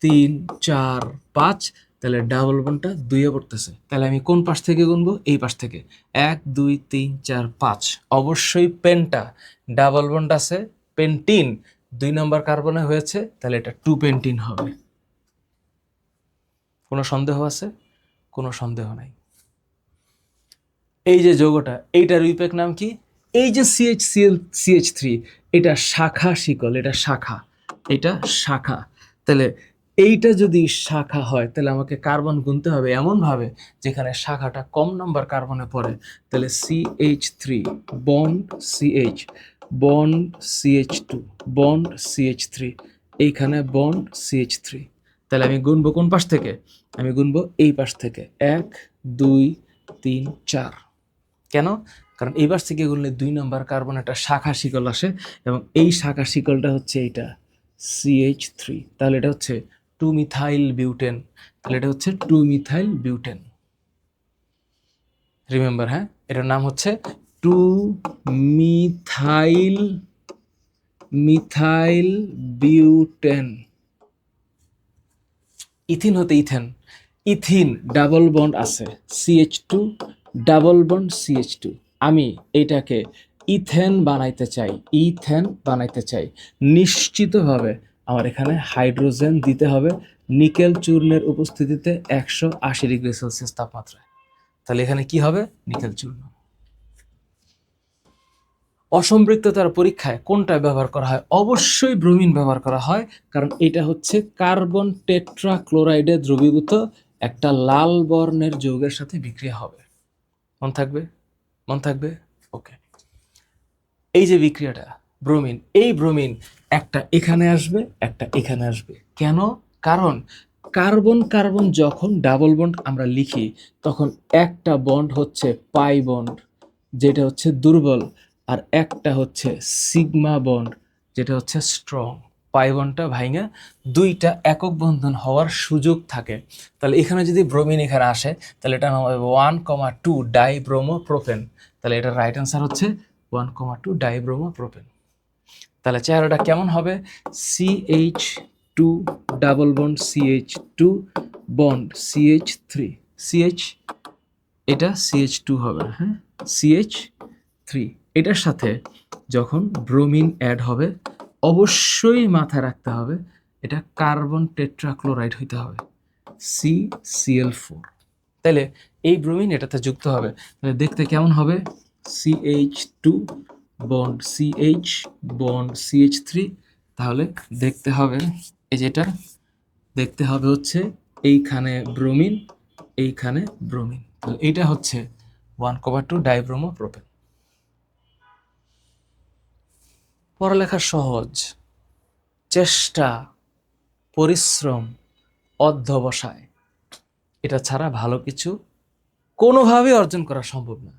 Speaker 1: 3 4 5, তাহলে ডাবল বন্ডটা 2-এ পড়তেছে। তাহলে আমি কোন পাশ থেকে গুনবো? এই পাশ থেকে। 1 2 3 4 5। অবশ্যই পেন্টা, ডাবল বন্ড আছে, পেন্টিন 2 নম্বর কার্বনে হয়েছে, তাহলে এটা 2 পেন্টিন হবে। কোনো সন্দেহ আছে? কোনো সন্দেহ নাই। এই যে যৌগটা, এইটার ইউপ্যাক নাম কি? এই যে CH3, এটা শাখা শিকল, এটা শাখা, এটা শাখা। তাহলে এইটা যদি শাখা হয় তাহলে আমাকে কার্বন গুনতে হবে এমনভাবে যেখানে শাখাটা কম নাম্বার কার্বনে পড়ে। তাহলে CH3 bond CH, bond CH2, bond CH3, এইখানে বন্ড CH3। তাহলে আমি গুনবো কোন পাশ থেকে? আমি গুনবো এই পাশ থেকে। 1 2 3 4। কেন? কারণ এই পাশ থেকে গুনলে 2 নম্বর কার্বন একটা শাখা শিকল আসে, এবং এই শাখা শিকলটা হচ্ছে এইটা CH3। তাহলে এটা হচ্ছে 2 মিথাইল বিউটেন। তাহলে এটা হচ্ছে 2 মিথাইল বিউটেন। রিমেম্বার, হ্যাঁ, এটার নাম হচ্ছে 2 মিথাইল মিথাইল বিউটেন। ইথিন হতে ইথেন, ইথিন ডাবল বন্ড আছে, CH2 ডাবল বন্ড CH2। আমি এইটাকে ইথেন বানাইতে চাই, ইথেন বানাইতে চাই। নিশ্চিতভাবে আমার এখানে হাইড্রোজেন দিতে হবে নিকেল চূর্ণের উপস্থিতিতে 180 ডিগ্রি সেলসিয়াস তাপমাত্রায়। তাহলে এখানে কি হবে? নিকেল চূর্ণ। অসম্পৃক্ততার পরীক্ষায় কোনটা ব্যবহার করা হয়? অবশ্যই ব্রোমিন ব্যবহার করা হয়, কারণ এটা হচ্ছে কার্বন টেট্রাক্লোরাইডে দ্রবীভূত একটা লাল বর্ণের যৌগের সাথে বিক্রিয়া হবে। মনে থাকবে? মনে থাকবে? ওকে। এই যে বিক্রিয়াটা ব্রোমিন, এই ব্রোমিন একটা এখানে আসবে, একটা এখানে আসবে। কেন? কারণ কার্বন কার্বন যখন ডাবল বন্ড আমরা লিখি তখন একটা বন্ড হচ্ছে পাই বন্ড, যেটা হচ্ছে দুর্বল, আর একটা হচ্ছে সিগমা বন্ড, যেটা হচ্ছে স্ট্রং। পাই বন্ডটা ভাঙা দুইটা একক বন্ধন হওয়ার সুযোগ থাকে। তাহলে এখানে যদি ব্রোমিন এখানে আসে তাহলে এটা নাম হবে 1,2 ডাইব্রোমোপ্রোপেন। তাহলে এটা রাইট অ্যান্সার হচ্ছে 1,2 ডাইব্রোমোপ্রোপেন। তাহলে চেহারাটা কেমন হবে? CH2 double bond CH2 bond CH3, CH, এটা CH2 হবে, হ্যাঁ, CH3। এটার সাথে যখন ব্রোমিন অ্যাড হবে অবশ্যই মাথায় রাখতে হবে এটা কার্বন টেট্রাক্লোরাইড হইতে হবে, CCl4। তাহলে এই ব্রোমিন এটাতে যুক্ত হবে, তাহলে দেখতে কেমন হবে? CH2 bond CH bond CH3। তাহলে দেখতে হবে এই যেটা, দেখতে হবে হচ্ছে এইখানে ব্রোমিন, এইখানে ব্রোমিন। তাহলে এইটা হচ্ছে 1,2 ডাইব্রোমোপ্রোপেন। পড়ালেখা সহজ, চেষ্টা, পরিশ্রম, অধ্যবসায়, এটা ছাড়া ভালো কিছু কোনোভাবেই অর্জন করা সম্ভব না।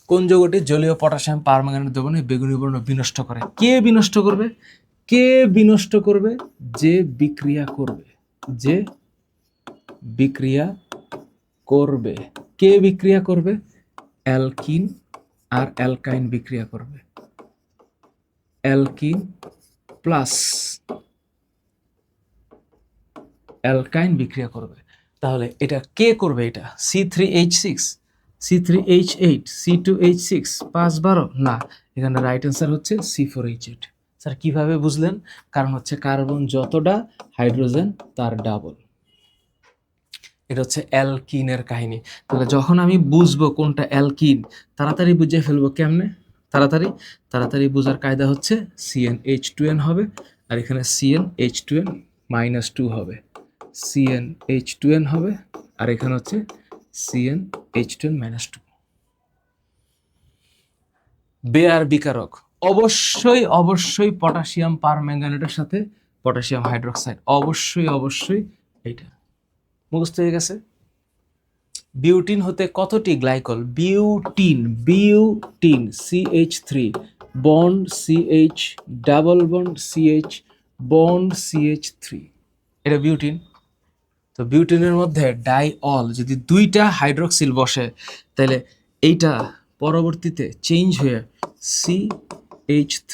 Speaker 1: কোন যৌগটি জলীয় পটাশিয়াম পারম্যাঙ্গানেট দ্রবণে বেগুনি বর্ণ বিনষ্ট করে? কে বিনষ্ট করবে? কে বিনষ্ট করবে? যে বিক্রিয়া করবে, যে বিক্রিয়া করবে। কে বিক্রিয়া করবে? অ্যালকিন আর অ্যালকাইন বিক্রিয়া করবে। অ্যালকিন প্লাস অ্যালকাইন বিক্রিয়া করবে। তাহলে এটা কে করবে? এটা C3H6, C3H8, C2H6, 5-12 না, এখানে রাইট অ্যান্সার হচ্ছে C4H8। স্যার কিভাবে বুঝলেন? কারণ হচ্ছে কার্বন যতটা, হাইড্রোজেন তার ডাবল। এটা হচ্ছে অ্যালকিনের কাহিনী। তাহলে যখন আমি বুঝবো কোনটা অ্যালকিন, তাড়াতাড়ি বুঝে ফেলবো কেমনে? তাড়াতাড়ি তাড়াতাড়ি বোঝার কায়দা হচ্ছে CnH2n হবে, আর এখানে CnH2n -2 হবে, CnH2n হবে, আর এখানে হচ্ছে CnH2n -2। বেয়ার বিকারক অবশ্যই অবশ্যই পটাশিয়াম পারম্যাঙ্গানেটের সাথে পটাশিয়াম হাইড্রোক্সাইড, অবশ্যই অবশ্যই এইটা মুখস্থ হয়ে গেছে। বিউটিন হতে কতটি glycol? Butene butene CH3 bond CH double bond CH bond CH3, এটা বিউটিন। তো বিউটিনের মধ্যে ডাইঅল যদি দুইটা হাইড্রোক্সিল বসে, তাহলে এইটা পরবর্তীতে চেঞ্জ হয়ে CH3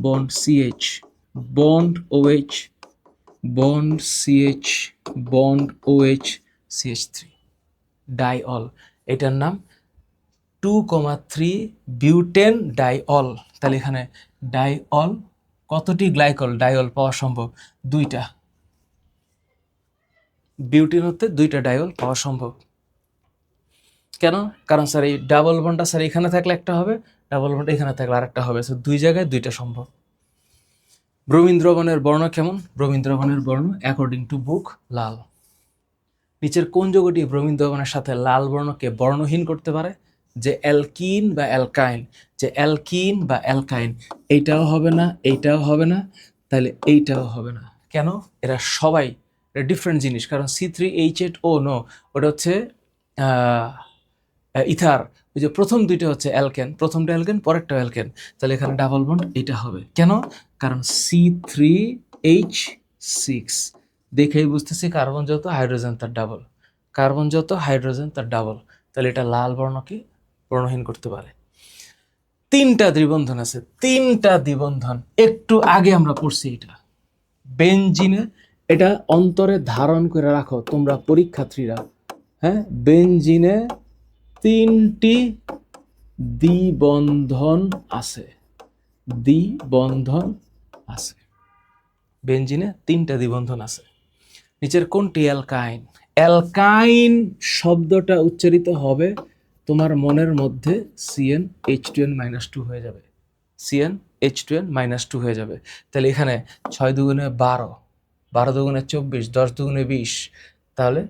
Speaker 1: bond CH bond OH bond CH bond OH CH3 ডাইঅল, এটার নাম 2,3 বিউটেন ডাইঅল। তাহলে এখানে ডাইঅল কতটি গ্লাইকল ডাইঅল পাওয়া সম্ভব? দুইটা। বিউটিন হতে দুইটা ডাইঅল পাওয়া সম্ভব। কেন? কারণ স্যার এই ডাবল বন্ডটা স্যার এখানে থাকলে একটা হবে, ডাবল বন্ড এখানে থাকলে আরেকটা হবে, স্যার দুই জায়গায় দুইটা সম্ভব। ব্রোমিন দ্রবণের বর্ণ কেমন? ব্রোমিন দ্রবণের বর্ণ অ্যাকর্ডিং টু বুক লাল। নিচের কোন যৌগটি ব্রোমিন দ্রবণের সাথে লাল বর্ণকে বর্ণহীন করতে পারে? যে অ্যালকিন বা অ্যালকাইন, যে অ্যালকিন বা অ্যালকাইন, এইটাও হবে না, এইটাও হবে না, তাহলে এইটাও হবে না। কেন? এরা সবাই ডিফারেন্ট জিনিস। কারণ C3H8O নো, ওটা হচ্ছে ইথার। ওই যে প্রথম দুইটা হচ্ছে অ্যালকেন, প্রথমটা অ্যালকেন পরেরটা অ্যালকেন, তাহলে এখানে ডাবল বন্ড এটা হবে। কেন? কারণ C3H6 দেখেই বুঝতেছি কার্বন যত হাইড্রোজেন তার ডাবল, কার্বন যত হাইড্রোজেন তার ডাবল, তাহলে এটা লাল বর্ণকে বর্ণহীন করতে পারে। তিনটা দ্বিবন্ধন আছে, তিনটা দ্বিবন্ধন একটু আগে আমরা পড়ছি। এটা বেনজিনে, এটা অন্তরে ধারণ করে রাখো তোমরা পরীক্ষার্থীরা। হ্যাঁ, বেনজিনে তিনটি দ্বিবন্ধন আছে, দ্বিবন্ধন আছে, বেনজিনে তিনটা দ্বিবন্ধন আছে। নিচের কোনটি অ্যালকাইন? অ্যালকাইন শব্দটা উচ্চারিত হবে তোমার মনের মধ্যে CnH2n -2 হয়ে যাবে, CnH2n -2 হয়ে যাবে। তাহলে এখানে 6 দুগুণে 12, 12 দুগুণে 24, 10 দুগুণে 20, তাহলে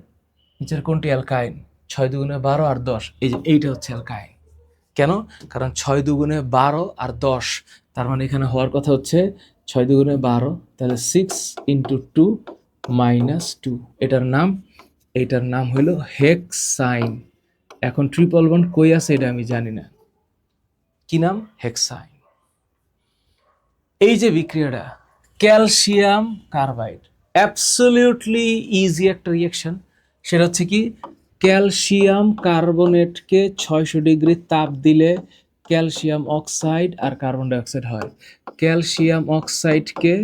Speaker 1: নিচের কোনটি অ্যালকাইন? 6 দুগুণে 12 আর 10, এই যে এইটা হচ্ছে অ্যালকাইন। কেন? কারণ 6 দুগুণে 12 আর 10, তার মানে এখানে হওয়ার কথা হচ্ছে 6 দুগুণে 12, তাহলে 6 × 2 -2, এটার নাম হলো হেক্সাইন। এখন ট্রিপল বন্ড কই আছে এটা আমি জানি না, কি নাম? হেক্সাইন। এই যে বিক্রিয়াটা ক্যালসিয়াম কার্বাইড, অ্যাবসলিউটলি ইজি একটা রিঅ্যাকশন। সেটা হচ্ছে কি, ক্যালসিয়াম কার্বনেটকে 600 ডিগ্রি তাপ দিলে ক্যালসিয়াম অক্সাইড আর কার্বন ডাইঅক্সাইড হয়। ক্যালসিয়াম অক্সাইডকে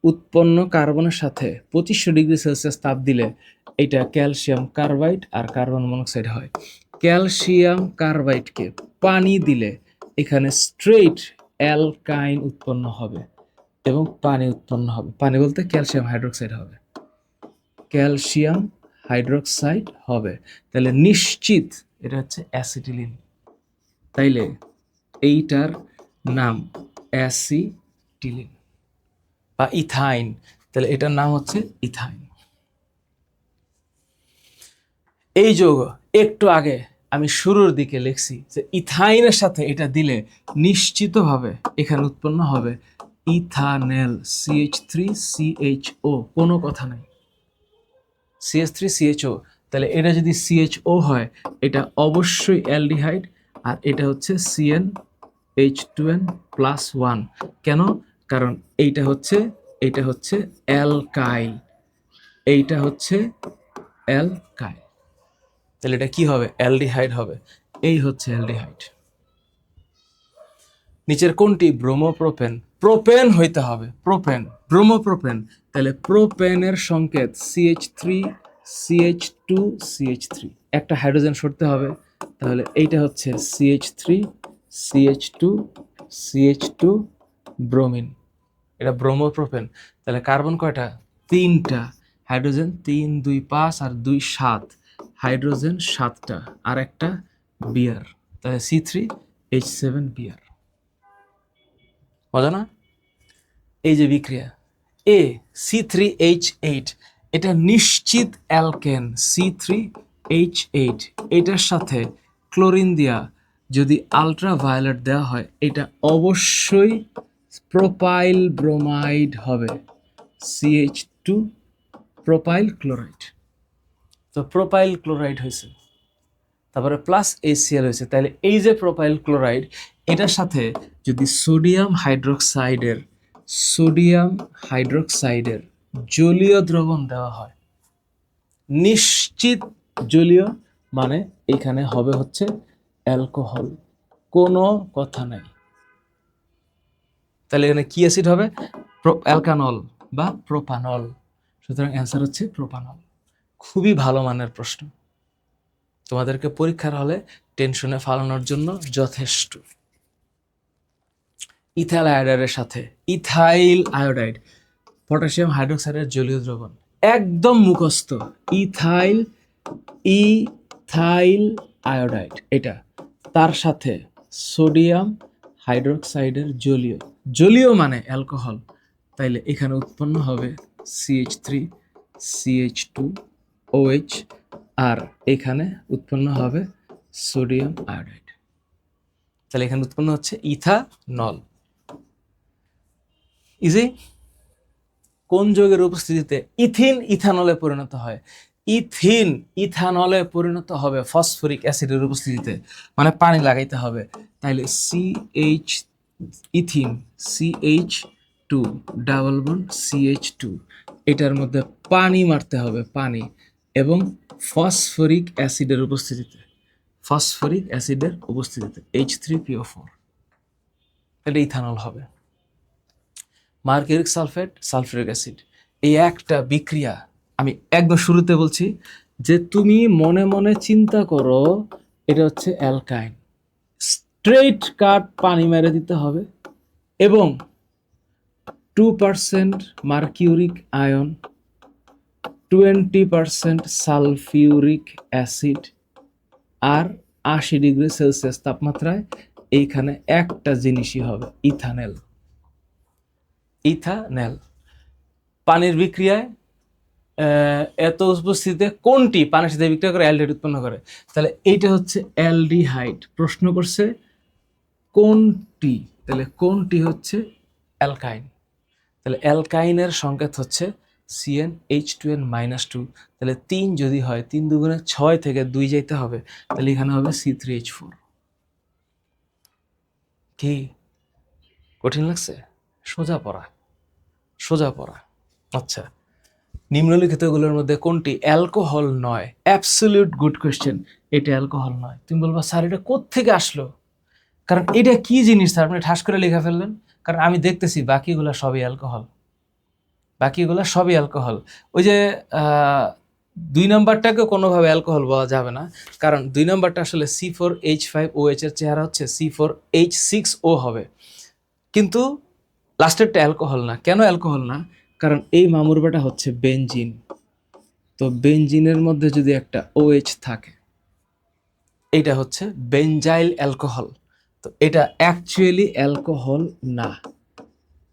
Speaker 1: উৎপন্ন কার্বনের সাথে 2500 ডিগ্রি সেলসিয়াস তাপ দিলে এটা ক্যালসিয়াম কার্বাইড আর কার্বন মনোক্সাইড হয়। ক্যালসিয়াম কার্বাইডকে পানি দিলে এখানে স্ট্রেইট অ্যালকাইন উৎপন্ন হবে এবং পানি উৎপন্ন হবে। পানি বলতে ক্যালসিয়াম হাইড্রোক্সাইড হবে, ক্যালসিয়াম হাইড্রোক্সাইড হবে। তাহলে নিশ্চিত এটা হচ্ছে অ্যাসিটিলিন। তাইলে এইটার নাম অ্যাসিটিলিন বা ইথাইন, তাহলে এটার নাম হচ্ছে ইথাইন। এই যৌগ একটু আগে আমি শুরুর দিকে লিখছি যে ইথাইনের সাথে এটা দিলে নিশ্চিতভাবে এখানে উৎপন্ন হবে ইথানেল, CH3CHO, কোনো কথা নাই, CH3CHO। তাহলে এটা যদি CHO হয়, এটা অবশ্যই অ্যালডিহাইড, আর এটা হচ্ছে CnH2n+1। কেন? কারণ এইটা হচ্ছে অ্যালকাইল, এইটা হচ্ছে অ্যালকাইল, তাহলে এটা কি হবে? অ্যালডিহাইড হবে। এই হচ্ছে অ্যালডিহাইড। নিচের কোনটি ব্রোমোপ্রোপেন? প্রোপেন হইতে হবে, প্রোপেন, ব্রোমোপ্রোপেন। তাহলে প্রোপেনের সংকেত CH3CH2CH3, একটা হাইড্রোজেন সরতে হবে, তাহলে এইটা হচ্ছে CH3CH2CH2 ব্রোমিন, এটা ব্রোমোপ্রোপেন। তাহলে কার্বন কয়টা? তিনটা। হাইড্রোজেন 3 2 5 আর 2 7, হাইড্রোজেন 7টা আর একটা বিয়ার, তাহলে C3H7 বিয়ার। মজা না? এই যে বিক্রিয়া এ C3H8, এটা নিশ্চিত অ্যালকেন C3H8, এটার সাথে ক্লোরিন দিয়া যদি আলট্রাভায়োলেট দেওয়া হয় এটা অবশ্যই প্রোপাইল ব্রোমাইড হবে, CH2 প্রোপাইল ক্লোরাইড। তো প্রোপাইল ক্লোরাইড হয়েছে, তারপরে প্লাস HCl হয়েছে, তাহলে এই যে প্রোপাইল ক্লোরাইড এটার সাথে যদি সোডিয়াম হাইড্রোক্সাইডের জলীয় দ্রবণ দেওয়া হয়, নিশ্চিত জলীয় মানে এখানে হবে হচ্ছে অ্যালকোহল, কোনো কথা নাই। তাহলে এখানে কি অ্যাসিড হবে? অ্যালকানল বা প্রোপানল। সুতরাং অ্যান্সার হচ্ছে প্রোপানল। খুবই ভালো মানের প্রশ্ন, তোমাদেরকে পরীক্ষার হলে টেনশনে ফালানোর জন্য যথেষ্ট। ইথাইল আয়োডাইডের সাথে ইথাইল আয়োডাইড, পটাশিয়াম হাইড্রোক্সাইডের জলীয় দ্রবণ, একদম মুখস্থ। ইথাইল আয়োডাইড এটা, তার সাথে সোডিয়াম হাইড্রোক্সাইডের জলীয় মানে অ্যালকোহল, তাইলে এখানে উৎপন্ন হবে CH3 CH2OH, আর এখানে উৎপন্ন হবে সোডিয়াম আয়োডাইড। তাহলে এখানে উৎপন্ন হচ্ছে ইথানল। ইজি। কোন যৌগের উপস্থিতিতে ইথিন ইথানলে পরিণত হয়? ইথিন ইথানলে পরিণত হবে ফসফরিক অ্যাসিডের উপস্থিতিতে, মানে পানি লাগাইতে হবে। তাইলে ethene CH2 double bond CH2, এটার মধ্যে পানি মারতে হবে, পানি, এবং ফসফরিক অ্যাসিডের উপস্থিতিতে H3PO4, এটা ইথানল হবে। মার্কিউরিক সালফেট সালফিউরিক অ্যাসিড, এই একটা বিক্রিয়া আমি একদম শুরুতে বলছি যে তুমি মনে মনে চিন্তা করো এটা হচ্ছে অ্যালকাইন, স্ট্রেট কাট পানি মেরে দিতে হবে, এবং 2% মার্কিউরিক আয়ন, 20% সালফিউরিক অ্যাসিড, আর 80°C তাপমাত্রায় এইখানে একটা জিনিসই হবে, ইথানেল। পানির বিক্রিয়ায় এত উপস্থিতিতে কোনটি পানির সাথে বিক্রিয়া করে অ্যালডিহাইড উৎপন্ন করে? তাহলে এইটা হচ্ছে অ্যালডিহাইড। প্রশ্ন করছে কোনটি, তাহলে কোনটি হচ্ছে অ্যালকাইন। তাহলে অ্যালকাইনের সংকেত হচ্ছে CnH2n-2, তাহলে 3 যদি হয় 3 দুগুণে 6 থেকে 2 যাইতে হবে, তাহলে এখানে হবে C3H4। কি কঠিন লাগছে? সোজা পড়া। আচ্ছা, নিম্নলিখিতগুলোর মধ্যে কোনটি অ্যালকোহল নয়? Absolute good question. এটা অ্যালকোহল নয়। তুমি বলবা স্যার এটা কোত্থেকে আসলো? কারণ এটা কি জিনিস স্যার আপনি ঠাস করে লেখা ফেললেন? কারণ আমি দেখতেছি বাকিগুলো সবই অ্যালকোহল। ওই যে 2 নাম্বারটাকে কোনোভাবে অ্যালকোহল বলা যাবে না, কারণ 2 নাম্বারটা আসলে C4H5OH এর চেহারা হচ্ছে C4H6O হবে, কিন্তু লাস্টেরটা অ্যালকোহল না। কেন অ্যালকোহল না? কারণ এই মামুরবাটা হচ্ছে বেনজিন, তো বেনজিনের মধ্যে যদি একটা OH থাকে, এটা হচ্ছে বেনজাইল অ্যালকোহল, তো এটা অ্যাকচুয়ালি অ্যালকোহল না,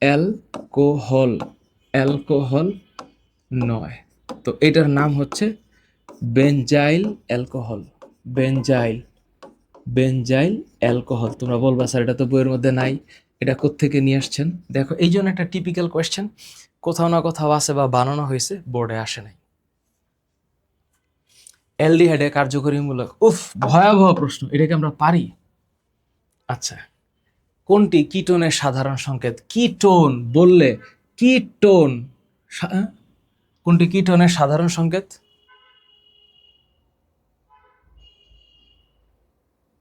Speaker 1: অ্যালকোহল নয়। তো এটার নাম হচ্ছে বেনজাইল অ্যালকোহল। তোমরা বলবা স্যার এটা তো বইয়ের মধ্যে নাই, এটা কোত্থেকে নিয়ে আসছেন? দেখো, এই জন্য একটা টিপিক্যাল কোয়েশ্চেন, কোথাও না কোথাও আছে বা বানানো হয়েছে, বোর্ডে আসে নাই। অ্যালডিহাইডে কার্যকরীমূলক, ভয়াবহ প্রশ্ন, এটাকে আমরা পারি। আচ্ছা, কোনটি কিটোনের সাধারণ সংকেত? কিটোন বললে কোনটি কিটোনের সাধারণ সংকেত?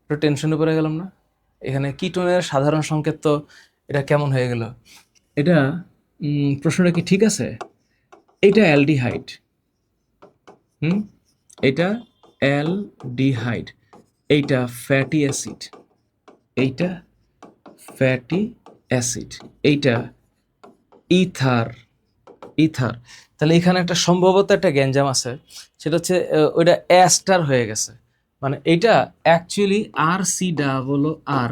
Speaker 1: একটু টেনশনে পড়ে গেলাম না? এখানে কিটোনের সাধারণ সংকেত, তো এটা কেমন হয়ে গেল? এটা প্রশ্নটা কি ঠিক আছে? এটা অ্যালডিহাইড, এটা অ্যালডিহাইড, এইটা ফ্যাটি অ্যাসিড, এইটা ইথার, ইথার। তাহলে এখানে একটা সম্ভবত একটা গ্যাঞ্জাম আছে, সেটা হচ্ছে ওইটা অ্যাস্টার হয়ে গেছে, মানে এইটা অ্যাকচুয়ালি আর সি ডাবল আর,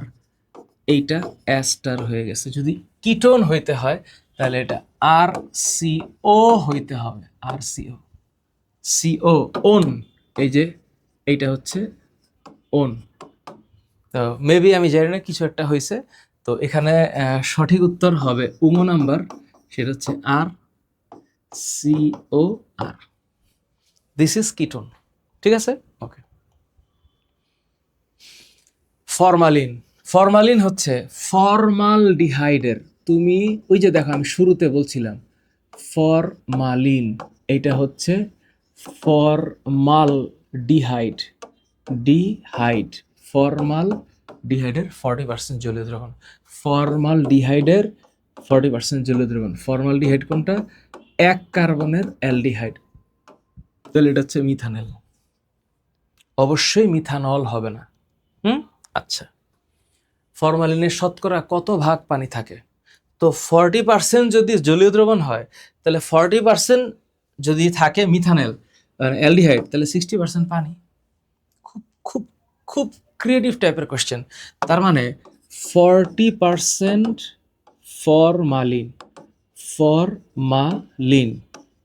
Speaker 1: এইটা অ্যাস্টার হয়ে গেছে। যদি কিটোন হইতে হয় তাহলে এটা আর সিও হইতে হবে, আর সিও, সিও ওন, এই যে এইটা হচ্ছে ওন। তো মেবি আমি জানি না, কিছু একটা হয়েছে। তো এখানে সঠিক উত্তর হবে উমো নাম্বার, সেটা হচ্ছে R CO R. This is ketone. ঠিক আছে, ওকে। ফরমালিন, ফরমালিন হচ্ছে ফরমালডিহাইডের, তুমি ওই যে দেখো আমি শুরুতে বলছিলাম ফরমালিন, এটা হচ্ছে ফরমালডিহাইড, ডিহাইড, ফরমালডিহাইডের 40% জলীয় দ্রবণ, ফরমালডিহাইডের 40% জলীয় দ্রবণ। ফরমালডিহাইড কোনটা? এক কার্বনের অ্যালডিহাইড, তাহলে এটা হচ্ছে মিথানেল। অবশ্যই মিথানল হবে না। আচ্ছা, ফরমালিনের শতকরা কত ভাগ পানি থাকে? তো 40% যদি জলীয় দ্রবণ হয়, তাহলে 40% যদি থাকে মিথানেল অ্যালডিহাইড, তাহলে 60% পানি। খুব খুব খুব ক্রিয়েটিভ টাইপের কোশ্চেন। তার মানে 40% ফরমালিন, ফরমালিন,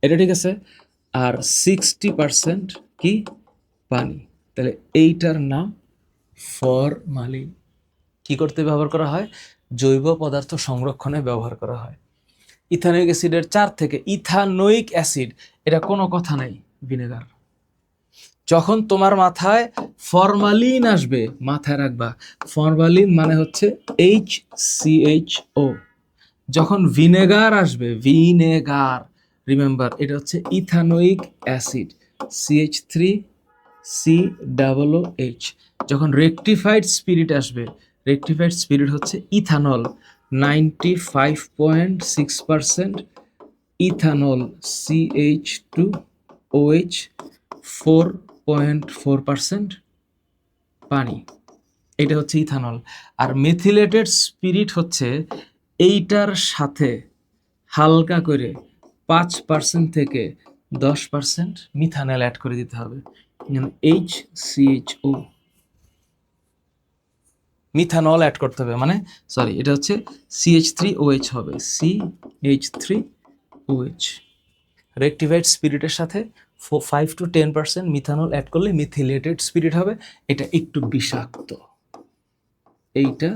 Speaker 1: এটা ঠিক আছে, আর 60% কি? পানি। তাহলে এইটার নাম ফরমালিন। কি করতে ব্যবহার করা হয়? জৈব পদার্থ সংরক্ষণে ব্যবহার করা হয়। ইথানোয়িক অ্যাসিডের 4 থেকে, ইথানোয়িক অ্যাসিড, এটা কোনো কথা নাই, ভিনেগার। যখন তোমার মাথায় ফরমালিন আসবে, মাথায় রাখবা ফরমালিন মানে হচ্ছে HCHO। যখন ভিনেগার আসবে, ভিনেগার, রিমেম্বার এটা হচ্ছে ইথানোয়িক অ্যাসিড, CH3COOH। যখন রেকটিফাইড স্পিরিট আসবে, রেকটিফাইড স্পিরিট হচ্ছে ইথানল, 95.6% ইথানল, CH2OH, 4.4% পানি, এটা হচ্ছে ইথানল। আর মেথিলেটেড স্পিরিট হচ্ছে এইটার সাথে হালকা করে 5% থেকে 10% মিথানল অ্যাড করে দিতে হবে, HCHO, মিথানল অ্যাড করতে হবে, মানে সরি, এটা হচ্ছে CH3OH হবে, CH3OH। রেকটিফাইড স্পিরিটের সাথে 5 to 10% মিথানল অ্যাড করলে মিথিলেটেড স্পিরিট হবে। এটা একটু বিষাক্ত, এইটা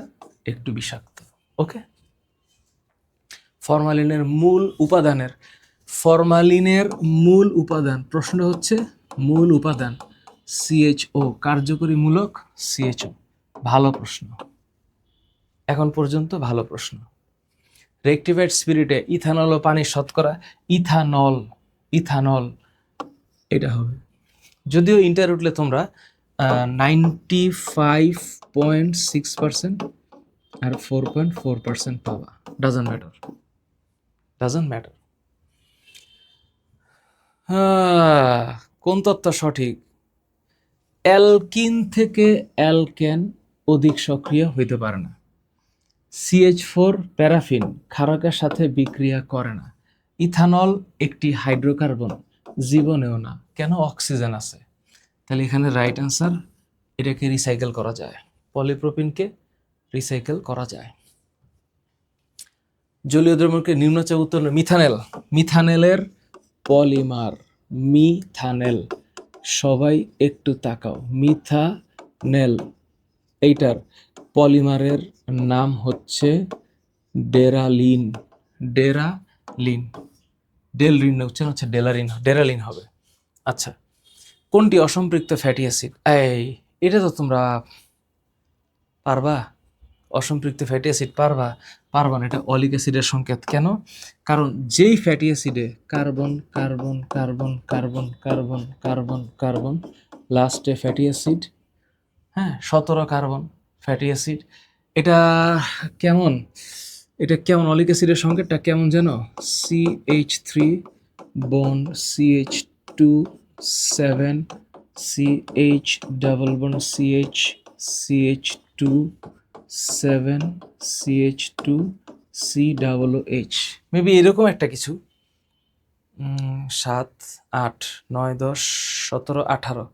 Speaker 1: একটু বিষাক্ত। ওকে, ফরমালিনের মূল উপাদানের, ফরমালিনের মূল উপাদান, প্রশ্ন হচ্ছে মূল উপাদান CHO, কার্যকরী মূলক CHO। ভালো প্রশ্ন, এখন পর্যন্ত ভালো প্রশ্ন। রেকটিফাইড স্পিরিটে ইথানল ও পানির শতকরা, ইথানল, ইথানল এটা হবে। যদিও ইন্টার উঠলে তোমরা 95.6% আর 4.4% পাবা, ডাজন্ট ম্যাটার, ডাজন্ট ম্যাটার। কোন তত্ত্ব সঠিক? অ্যালকিন থেকে অ্যালকেন অধিক সক্রিয় হইতে পারে না। CH4 প্যারাফিন ক্ষারকের সাথে বিক্রিয়া করে না। ইথানল একটি হাইড্রোকার্বন, জীবনেও না। কেন? অক্সিজেন আছে। তাহলে এখানে রাইট অ্যান্সার, এটাকে রিসাইকেল করা যায়, পলিপ্রোপিনকে রিসাইকেল করা যায়। জলীয় দ্রবণকে নিম্নচাপ উত্তোলন, মিথানেল, মিথানেলের পলিমার, মিথানেল, সবাই একটু তাকাও, মিথানেল, এইটার পলিমারের নাম হচ্ছে ডেরালিন, ডেরালিন, ডেলরিন উচ্চারণ হচ্ছে ডেলারিন, ডেরালিন হবে। আচ্ছা, কোনটি অসম্পৃক্ত ফ্যাটি অ্যাসিড? এই এটা তো তোমরা পারবা, অসম্পৃক্ত ফ্যাটি অ্যাসিড পারবা? পারবা না, এটা অলিক অ্যাসিডের সংকেত। কেন? কারণ যেই ফ্যাটি অ্যাসিডে carbon carbon carbon carbon carbon carbon carbon, লাস্টে ফ্যাটি অ্যাসিড, হ্যাঁ 17 কার্বন ফ্যাটি অ্যাসিড, এটা কেমন, এটা কেমন অলিক অ্যাসিডের সংকেতটা কেমন যেন? CH3 bond CH2 7, CH double bond CH, CH2 7, CH2 COOH, maybe এরকম একটা কিছু। 7, 8, 9, 10, 17, 18,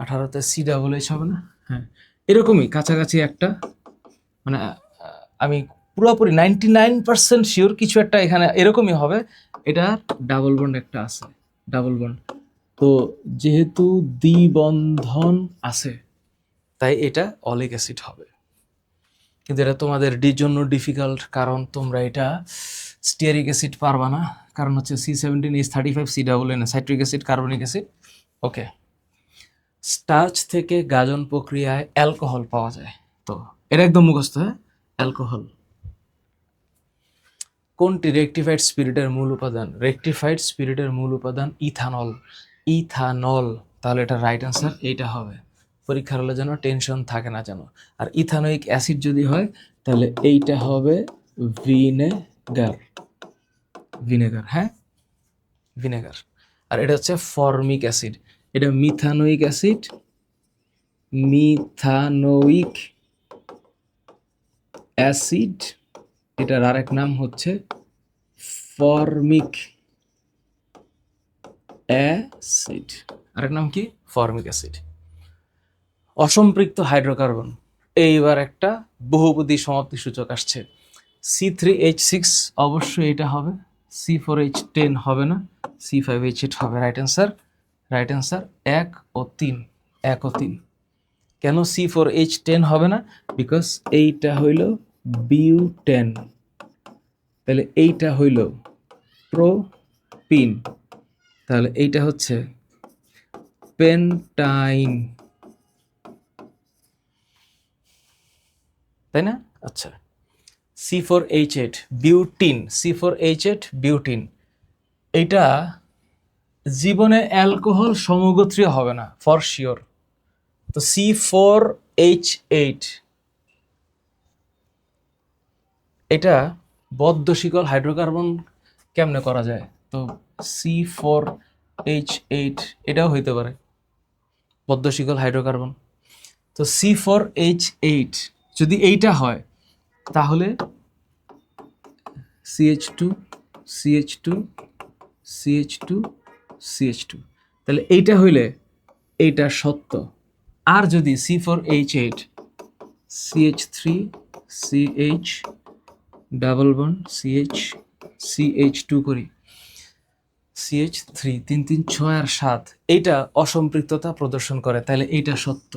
Speaker 1: 18তে সি ডাবল এইচ হবে না? হ্যাঁ, এরকমই কাছাকাছি একটা, মানে আমি পুরোপুরি 99% শিওর কিছু একটা এখানে এরকমই হবে। এটা ডাবল বন্ড একটা আছে, ডাবল বন্ড। তো যেহেতু দ্বিবন্ধন আছে তাই এটা অলিক অ্যাসিড হবে। কিন্তু এটা তোমাদের ডির জন্য ডিফিকাল্ট, কারণ তোমরা এটা স্টিয়ারিক অ্যাসিড পারবা না, কারণ হচ্ছে C17H35 C+N citric acid, carbonic acid. Okay, starch থেকে গাজন প্রক্রিয়ায় অ্যালকোহল পাওয়া যায়। তো এটা একদম মুখস্থ, হ্যাঁ, অ্যালকোহল। কোনটি রেকটিফাইড স্পিরিটের মূল উপাদান? রেকটিফাইড স্পিরিটের মূল উপাদান ইথানল। ইথানল, তাহলে এটা রাইট অ্যান্সার এইটা হবে। পরীক্ষার হলে যেন টেনশন থাকে না যেন। আর ইথানোয়িক অ্যাসিড যদি হয় তাহলে এইটা হবে ভিনেগার। ভিনেগার, হ্যাঁ, ভিনেগার। আর এটা হচ্ছে ফর্মিক অ্যাসিড, এটা মিথানোয়িক অ্যাসিড। মিথানোয়িক অ্যাসিড, এটার আরেক নাম হচ্ছে ফর্মিক অ্যাসিড। আরেক নাম কি? Formic acid. অসম্পৃক্ত হাইড্রোকার্বন, এইবার একটা বহুপদী সমাপ্তি সূচক আসছে। C3H6 অবশ্যই এটা হবে, C4H10 হবে না, C5H8 হবে। রাইট অ্যান্সার, রাইট অ্যান্সার 1 ও 3, 1 ও 3। কেন C4H10 হবে না? বিকজ এইটা হইল বিউটেন, তাহলে এইটা হইল প্রোপিন, তাহলে এইটা হচ্ছে পেন্টাইন, তাই না? আচ্ছা, C4H8 বিউটিন, C4H8 বিউটিন, এইটা জীবনে অ্যালকোহল সমগোত্রীয় হবে না ফর শিওর। তো C4H8 এটা বদ্ধশিকল হাইড্রোকার্বন কেমনে করা যায়? তো C4H8 এটাও হইতে পারে বদ্ধশিকল হাইড্রোকার্বন। তো C4H8 যদি এইটা হয় তাহলে CH2 CH2 CH2 CH2, তাহলে এইটা হইলে এইটা সত্য। আর যদি C4H8 CH3 CH double bond CH CH2 করি, CH3 3 3 6 আর 7, এইটা অসম্পৃক্ততা প্রদর্শন করে, তাহলে এইটা সত্য।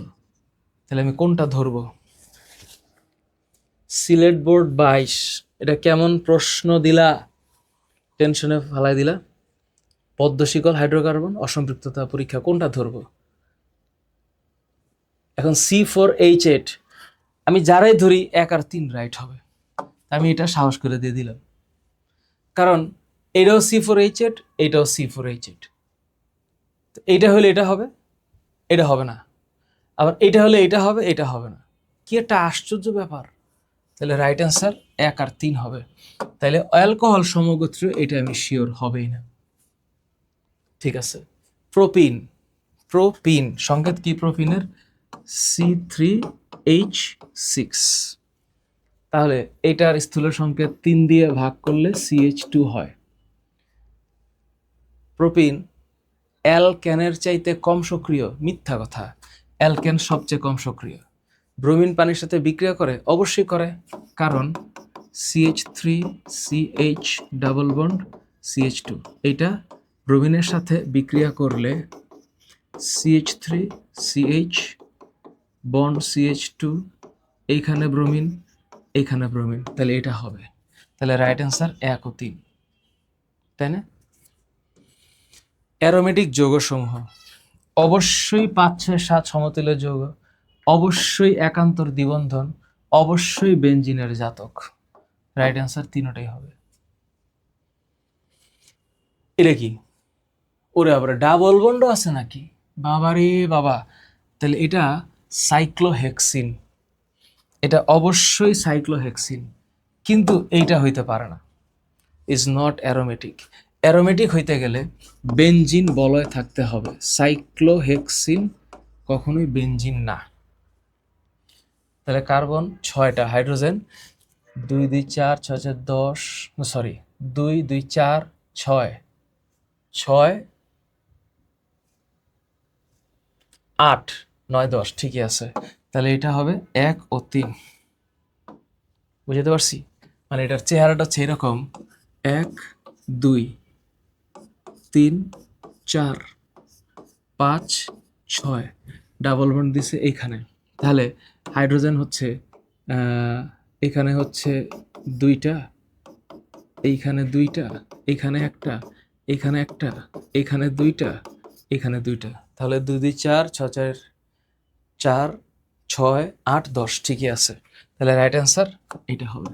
Speaker 1: তাহলে আমি কোনটা ধরবো? সিলেট বোর্ড 22, এটা কেমন প্রশ্ন দিলা, টেনশনে ফালাই দিলা। পদ্মশিকল হাইড্রোকার্বন অসম্পৃক্ততা পরীক্ষা, কোনটা ধরবো? এখন C4H8 আমি যারাই ধরি 1 আর 3 রাইট হবে, আমি এটা সাহস করে দিয়ে দিলাম, কারণ এটাও C4H8 এটাও C4H8, এইটা হলে এটা হবে, এটা হবে না, আবার এটা হলে এটা হবে, এটা হবে না, কি একটা আশ্চর্য ব্যাপার। তাহলে রাইট অ্যান্সার 1 আর 3 হবে। তাহলে অ্যালকোহল সমগোত্রীয়, এটা আমি শিওর হবেই না। ঠিক আছে, প্রোপিন, প্রোপিন সংকেত কি প্রোপিনের? C3H6, তাহলে এটার স্থূল সংকেত 3 দিয়ে ভাগ করলে CH2 হয়। প্রোপিন অ্যালকেনের চাইতে কম সক্রিয়, মিথ্যা কথা, অ্যালকেন সবচেয়ে কম সক্রিয়। ব্রোমিন পানির সাথে বিক্রিয়া করে, অবশ্যই করে, কারণ CH3 CH double bond CH2, এইটা ব্রোমিনের সাথে বিক্রিয়া করলে CH3 CH বন্ড CH2, এইখানে ব্রোমিন, এইখানে ব্রোমিন, তাহলে এটা হবে। তাহলে রাইট অ্যান্সার 1 ও 3, তাই না? অ্যারোমেটিক যৌগসমূহ অবশ্যই 5, 6, 7 সমতুল্য যৌগ, অবশ্যই একান্তর দ্বিবন্ধন, অবশ্যই বেনজিনের জাতক। রাইট অ্যান্সার 3টাই হবে। এটা কি? ওরে আবার ডাবল বন্ডও আছে নাকি? বাবারে বাবা, তাহলে এটা সাইক্লোহেক্সিন, এটা অবশ্যই সাইক্লোহেক্সিন, কিন্তু এইটা হইতে পারে না, ইজ নট অ্যারোমেটিক। অ্যারোমেটিক হইতে গেলে বেনজিন বলয় থাকতে হবে, সাইক্লোহেক্সিন কখনোই বেনজিন না। তাহলে কার্বন 6টা, হাইড্রোজেন 2 2 4 6 6 10, সরি 2 2 4 6, 6 8 9 10 ঠিকই আছে। তাহলে এটা হবে 1 ও 3। বুঝতে পারছি? মানে এটার চেহারাটা হচ্ছে এরকম 1 2 3 4 5 6 ডাবল বন্ড দিছে এইখানে। তাহলে হাইড্রোজেন হচ্ছে এখানে হচ্ছে 2টা, এইখানে 2টা, এখানে একটা, এখানে একটা, এখানে 2টা, এখানে 2টা। তাহলে 2 2 4 6 4 4 6 8 10 ঠিকই আছে। তাহলে রাইট অ্যান্সার এটা হবে।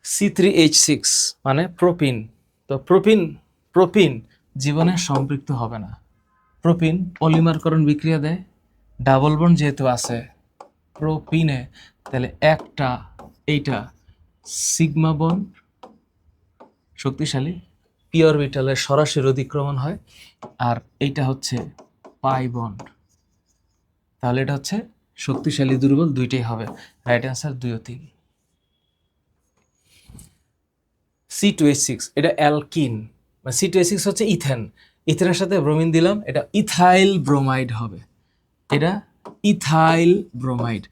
Speaker 1: C3H6 মানে প্রোপিন। তো প্রোপিন জীবনে সম্পৃক্ত হবে না। প্রোপিন পলিমারকরণ বিক্রিয়া দেয়, ডাবল বন্ড যেহেতু আছে প্রোপিনে, তাহলে একটা এইটা সিগমা বন্ড শক্তিশালী, পি অরবিটালের সরাসরি অধিক্রমণ হয়, আর এইটা হচ্ছে পাই বন্ড। তাহলে এটা হচ্ছে শক্তিশালী দুর্বল দুইটাই হবে। রাইট অ্যান্সার 2 ও 3। C2H6 এটা অ্যালকিন, মানে C2H6 হচ্ছে ইথেন, ইথেনের সাথে ব্রোমিন দিলাম, এটা ইথাইল ব্রোমাইড হবে। এটা ethyl bromide,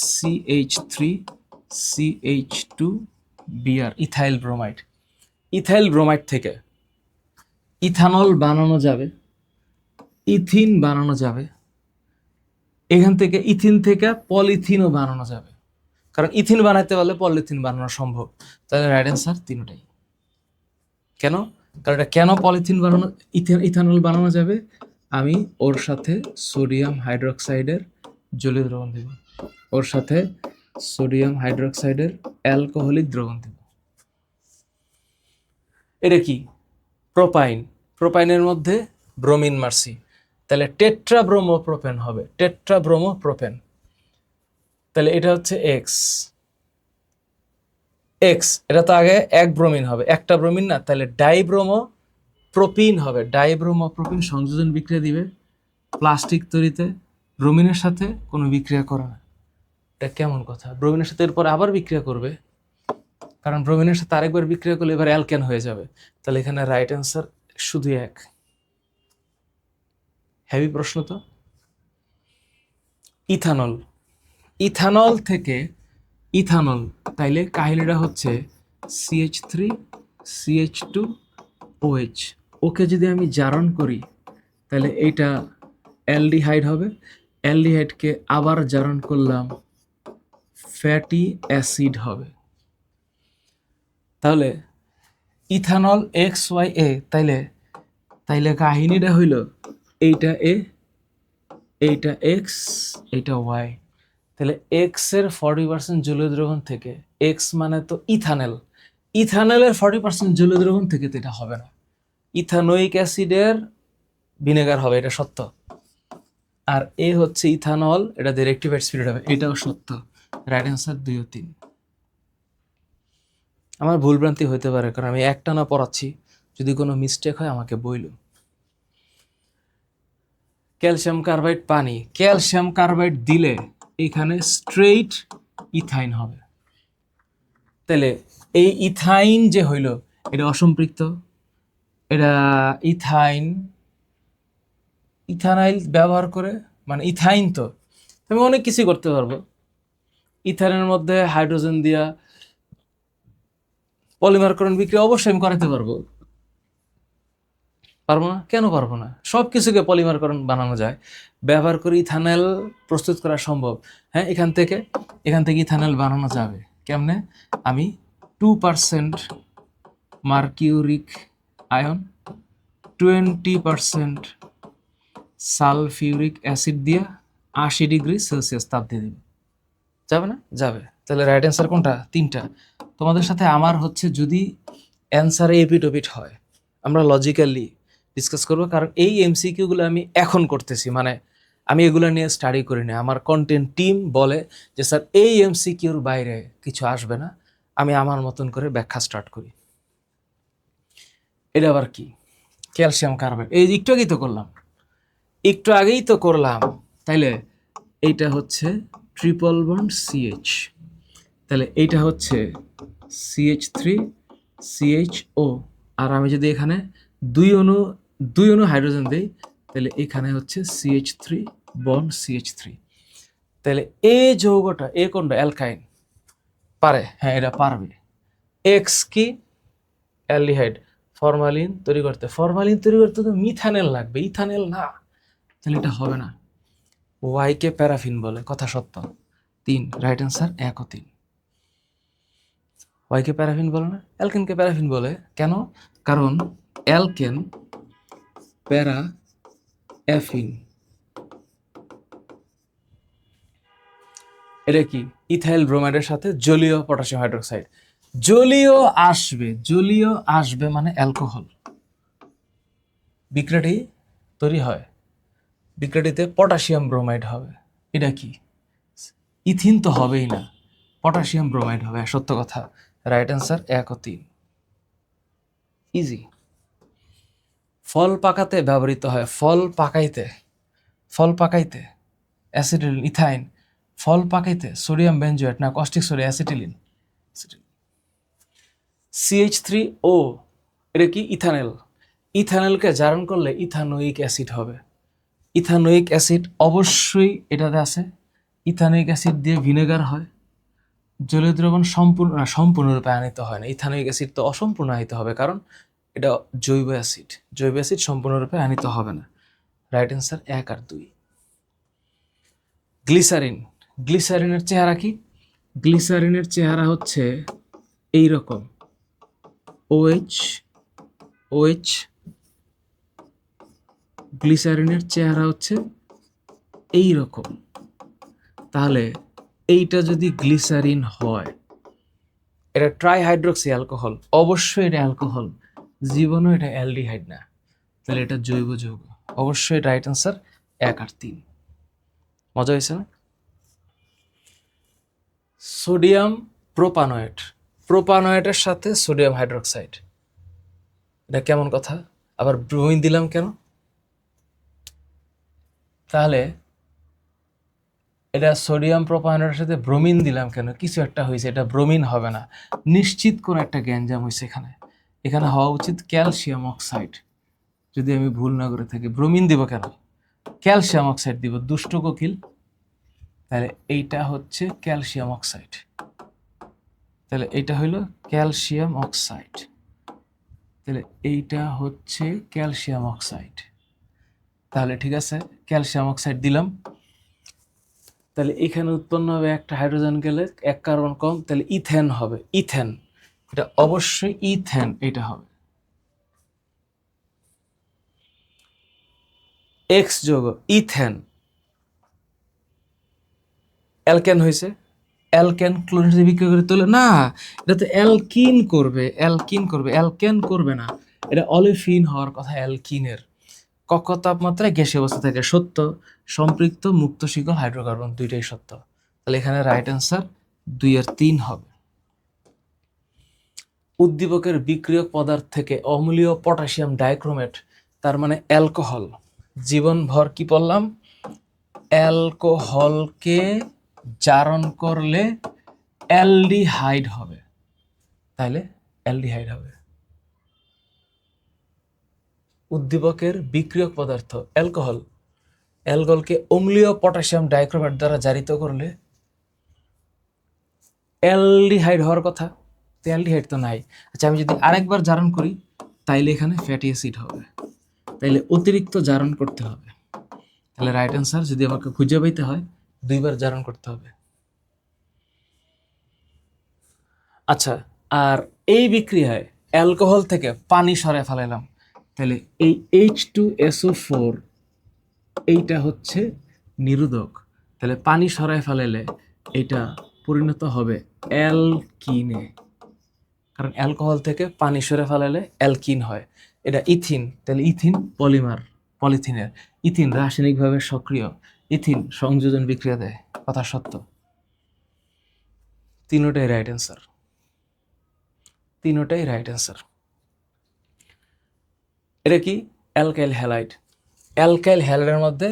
Speaker 1: CH3CH2Br, ethyl bromide. Ethyl bromide থেকে ইথানল বানানো যাবে, ইথিন বানানো যাবে, এখান থেকে ইথিন থেকে পলিথিনও বানানো যাবে, কারণ ইথিন বানাইতে পারলে পলিথিন বানানো সম্ভব। তাহলে রাইট অ্যান্সার তিনটাই। কেন? কারণ এটা কেন পলিথিন বানানো, ইথানল বানানো যাবে, আমি ওর সাথে সোডিয়াম হাইড্রোক্সাইডের জলীয় দ্রবণ দেব, ওর সাথে সোডিয়াম হাইড্রোক্সাইডের অ্যালকোহলিক দ্রবণ দেব। এটা কি? প্রোপাইন। প্রোপাইনের মধ্যে ব্রোমিন মারছি, তাহলে টেট্রাব্রোমোপ্রোপেন হবে, টেট্রাব্রোমোপ্রোপেন। তাহলে এটা হচ্ছে এক্স, এটা তো আগে এক ব্রোমিন হবে, একটা ব্রোমিন না, তাহলে ডাইব্রোমোপ্রোপিন হবে। ডাইব্রোমোপ্রোপিন সংযোজন বিক্রিয়া দিবে প্লাস্টিক তৈরিতে, ব্রোমিনের সাথে কোনো বিক্রিয়া করে না। এটা কেমন কথা? ব্রোমিনের সাথে এরপর আবার বিক্রিয়া করবে, কারণ ব্রোমিনের সাথে আরেকবার বিক্রিয়া করলে এবার অ্যালকেন হয়ে যাবে। তাহলে এখানে রাইট অ্যান্সার শুধু এক। হেভি প্রশ্ন তো। ইথানল, ইথানল থেকে ইথানল, তাইলে কাহিনীটা হচ্ছে CH3CH2OH, ওকে যদি আমি জারণ করি তাহলে এইটা অ্যালডিহাইড হবে, অ্যালডিহাইডকে আবার জারণ করলাম ফ্যাটি অ্যাসিড হবে। তাহলে ইথানল XYA, তাইলে কাহিনীটা হইল এইটা এ, এইটা এক্স, এইটা ওয়াই। তাহলে এক্স এর 40% জলীয় দ্রবণ থেকে, এক্স মানে তো ইথানল, ইথানলের 40% জলীয় দ্রবণ থেকে তো এটা হবে না, ইথানোয়িক অ্যাসিডের ভিনেগার হবে, এটা সত্য। আর এ হচ্ছে ইথানল, এটা দিয়ে রেক্টিফাইড স্পিরিট হবে, এটাও সত্য। রাইট অ্যান্সার 2 ও 3। আমার ভুলভ্রান্তি হইতে পারে, কারণ আমি একটা না পড়াচ্ছি, যদি কোনো মিস্টেক হয় আমাকে বইল। ক্যালসিয়াম কার্বাইড পানি, ক্যালসিয়াম কার্বাইড দিলে এখানে স্ট্রেইট ইথাইন হবে। তাহলে এই ইথাইন যে হইল, এটা অসম্পৃক্ত, এটা ইথানাইল ব্যবহার করে, মানে ইথাইন তো আমি অনেক কিছু করতে পারবো। ইথাইনের মধ্যে হাইড্রোজেন দিয়া পলিমারকরণ বিক্রিয়া অবশ্যই আমি করাতে পারবো, পারবো না? কেন পারবো না? সব কিছুকে পলিমারকরণ বানানো যায়, ব্যবহার করে ইথানল প্রস্তুত করা সম্ভব। হ্যাঁ, এখান থেকে ইথানল বানানো যাবে কেমনে? আমি 2% মার্কিউরিক আয়ন, 20% সালফিউরিক অ্যাসিড দিয়ে 80°C তাপ দিয়ে দিবে, যাবে না? যাবে। তাহলে রাইট অ্যান্সার কোনটা? 3টা। তোমাদের সাথে আমার হচ্ছে যদি অ্যান্সারে এপিট হয়, আমরা লজিক্যালি ডিসকাস করবো, কারণ এই এমসিকিউগুলো আমি এখন করতেছি, মানে আমি এগুলো নিয়ে স্টাডি করি না। আমার কন্টেন্ট টিম বলে যে স্যার এই এমসিকিউর বাইরে কিছু আসবে না, আমি আমার মতন করে ব্যাখ্যা স্টার্ট করি। এটা আবার কি? ক্যালসিয়াম কার্বাইড, এই একটু আগেই তো করলাম। তাইলে এইটা হচ্ছে ট্রিপল বন্ড CH, তাহলে এইটা হচ্ছে CH3CHO, আর আমি যদি এখানে দুই অণু হাইড্রোজেন দেই, তাহলে এখানে হচ্ছে CH3 বন্ড CH3। তাহলে এই যৌগটা, এ কোনটা অ্যালকাইন, পারে, হ্যাঁ এটা পারবে। এক্স কি অ্যালডিহাইড, ফরমালিন তৈরি করতে তো মিথানেল লাগবে, ইথানেল না, তাহলে এটা হবে না। ওয়াই কে প্যারাফিন বলে, কথা সত্য। 3 রাইট অ্যান্সার, 1 ও 3। ওয়াই কে প্যারাফিন বলে না, অ্যালকেনকে প্যারাফিন বলে। কেন? কারণ অ্যালকেন প্যারা অ্যাফিন, এটা কি ইথাইল ব্রোমাইডের সাথে জলীয় পটাশিয়াম হাইড্রোক্সাইড। জলীয় আসবে মানে অ্যালকোহল। বিক্রিয়াটি তৈরি হয়, বিক্রিয়াটিতে পটাশিয়াম ব্রোমাইড হবে। এটা কি? ইথিন তো হবেই না, পটাশিয়াম ব্রোমাইড হবে, সত্য কথা। রাইট অ্যান্সার 1 ও 3। ইজি। ফল পাকাতে ব্যবহৃত হয়, ফল পাকাইতে অ্যাসিটিলিন, ইথাইন। ফল পাকাইতে সোডিয়াম বেনজোয়েট না কস্টিক সোডিয়াম, অ্যাসিটিলিন। CH3O, এটা কি ইথানেল। ইথানেলকে জারণ করলে ইথানোয়িক অ্যাসিড হবে। ইথানোয়িক অ্যাসিড অবশ্যই এটাতে আছে। ইথানোয়িক অ্যাসিড দিয়ে ভিনেগার হয়। জলীয় দ্রবণ সম্পূর্ণরূপে আনিত হয় না, ইথানোয়িক অ্যাসিড তো অসম্পূর্ণ আনিত হবে, কারণ এটা জৈব অ্যাসিড সম্পূর্ণরূপে আনিত হবে না। রাইট অ্যান্সার 1 আর 2। গ্লিসারিনের চেহারা কি? গ্লিসারিনের চেহারা হচ্ছে এই রকম, OH। গ্লিসারিনের চেহারা হচ্ছে এই রকম। তাহলে এইটা যদি গ্লিসারিন হয়, এটা ট্রাইহাইড্রক্সি অ্যালকোহল, অবশ্যই এটা অ্যালকোহল, জীবনও এটা অ্যালডিহাইড না, তাহলে এটা জৈব যৌগ। অবশ্যই রাইট অ্যান্সার 1 আর 3। মজা হয়েছে না? সোডিয়াম প্রোপানয়েটের সাথে সোডিয়াম হাইড্রোক্সাইড, এটা কেমন কথা? আবার ব্রোমিন দিলাম কেন? তাহলে এটা সোডিয়াম প্রোপানয়েটের সাথে ব্রোমিন দিলাম কেন? কিছু একটা হয়েছে, এটা ব্রোমিন হবে না, নিশ্চিত কোন একটা গ্যাঞ্জাম হয়েছে এখানে। এখানে হওয়া উচিত ক্যালসিয়াম অক্সাইড, যদি আমি ভুল না করে থাকি। ব্রোমিন দিব কেন? ক্যালসিয়াম অক্সাইড দিব, দুষ্ট কোকিল। তাহলে এইটা হচ্ছে ক্যালসিয়াম অক্সাইড, তাহলে এইটা হইল ক্যালসিয়াম অক্সাইড, তাহলে এইটা হচ্ছে ক্যালসিয়াম অক্সাইড। তাহলে ঠিক আছে, ক্যালসিয়াম অক্সাইড দিলাম। তাহলে এখানে উৎপন্ন হবে একটা হাইড্রোজেন গেলে 1 কার্বন কম, তাহলে ইথেন হবে। ইথেন, এটা অবশ্যই ইথেন, এটা হবে। এক্স যোগ ইথেন, অ্যালকেন হয়েছে। অ্যালকেন ক্লোরিন সাথে বিক্রিয়া করে তোলে না, এটা তো অ্যালকিন করবে, অ্যালকেন করবে না। এটা অলিফিন হওয়ার কথা অ্যালকিনের। কক্ষ তাপমাত্রায় গ্যাসীয় অবস্থা থাকে, সত্য। সম্পৃক্ত মুক্ত শিকল হাইড্রোকার্বন, দুইটাই সত্য। তাহলে এখানে রাইট অ্যান্সার 2 আর 3 হবে। উদ্দীপকের বিক্রিয়ক পদার্থ থেকে অম্লীয় পটাশিয়াম ডাইক্রোমেট, তার মানে অ্যালকোহল। জীবনভর কি পড়লাম? অ্যালকোহলকে জারণ করলে অ্যালডিহাইড হবে, তাহলে অ্যালডিহাইড হবে। উদ্দীপকের বিক্রিয়ক পদার্থ অ্যালকোহলকে অম্লীয় পটাশিয়াম ডাইক্রোমেট দ্বারা জারিত করলে অ্যালডিহাইড হওয়ার কথা, তো অ্যালডিহাইড তো নাই। আচ্ছা, আমি যদি আরেকবার জারণ করি, তাইলে এখানে ফ্যাটি অ্যাসিড হবে, তাইলে অতিরিক্ত জারণ করতে হবে। তাহলে রাইট অ্যান্সার, যদি আমাকে খুঁজে পাইতে হয়, 2 বার জারণ করতে হবে। আচ্ছা, আর এই বিক্রিয়ায় অ্যালকোহল থেকে পানি সরায় ফেলাইলাম, তাহলে এই H2SO4 এইটা হচ্ছে নিরোধক, তাহলে পানি সরায় ফেলাইলে এটা পরিণত হবে অ্যালকিনে, কারণ অ্যালকোহল থেকে পানি সরে ফেলাইলে অ্যালকিন হয়। এটা ইথিন, তাহলে ইথিন পলিমার, পলিথিনের। ইথিন রাসায়নিকভাবে সক্রিয়, ইথিন সংযোজন বিক্রিয়া দেয়, কথা সত্য। তিনোটাই রাইট অ্যান্সার, তিনোটাই রাইট অ্যান্সার। এটা কি? Alkyl halide. অ্যালকাইল হ্যালাইডের মধ্যে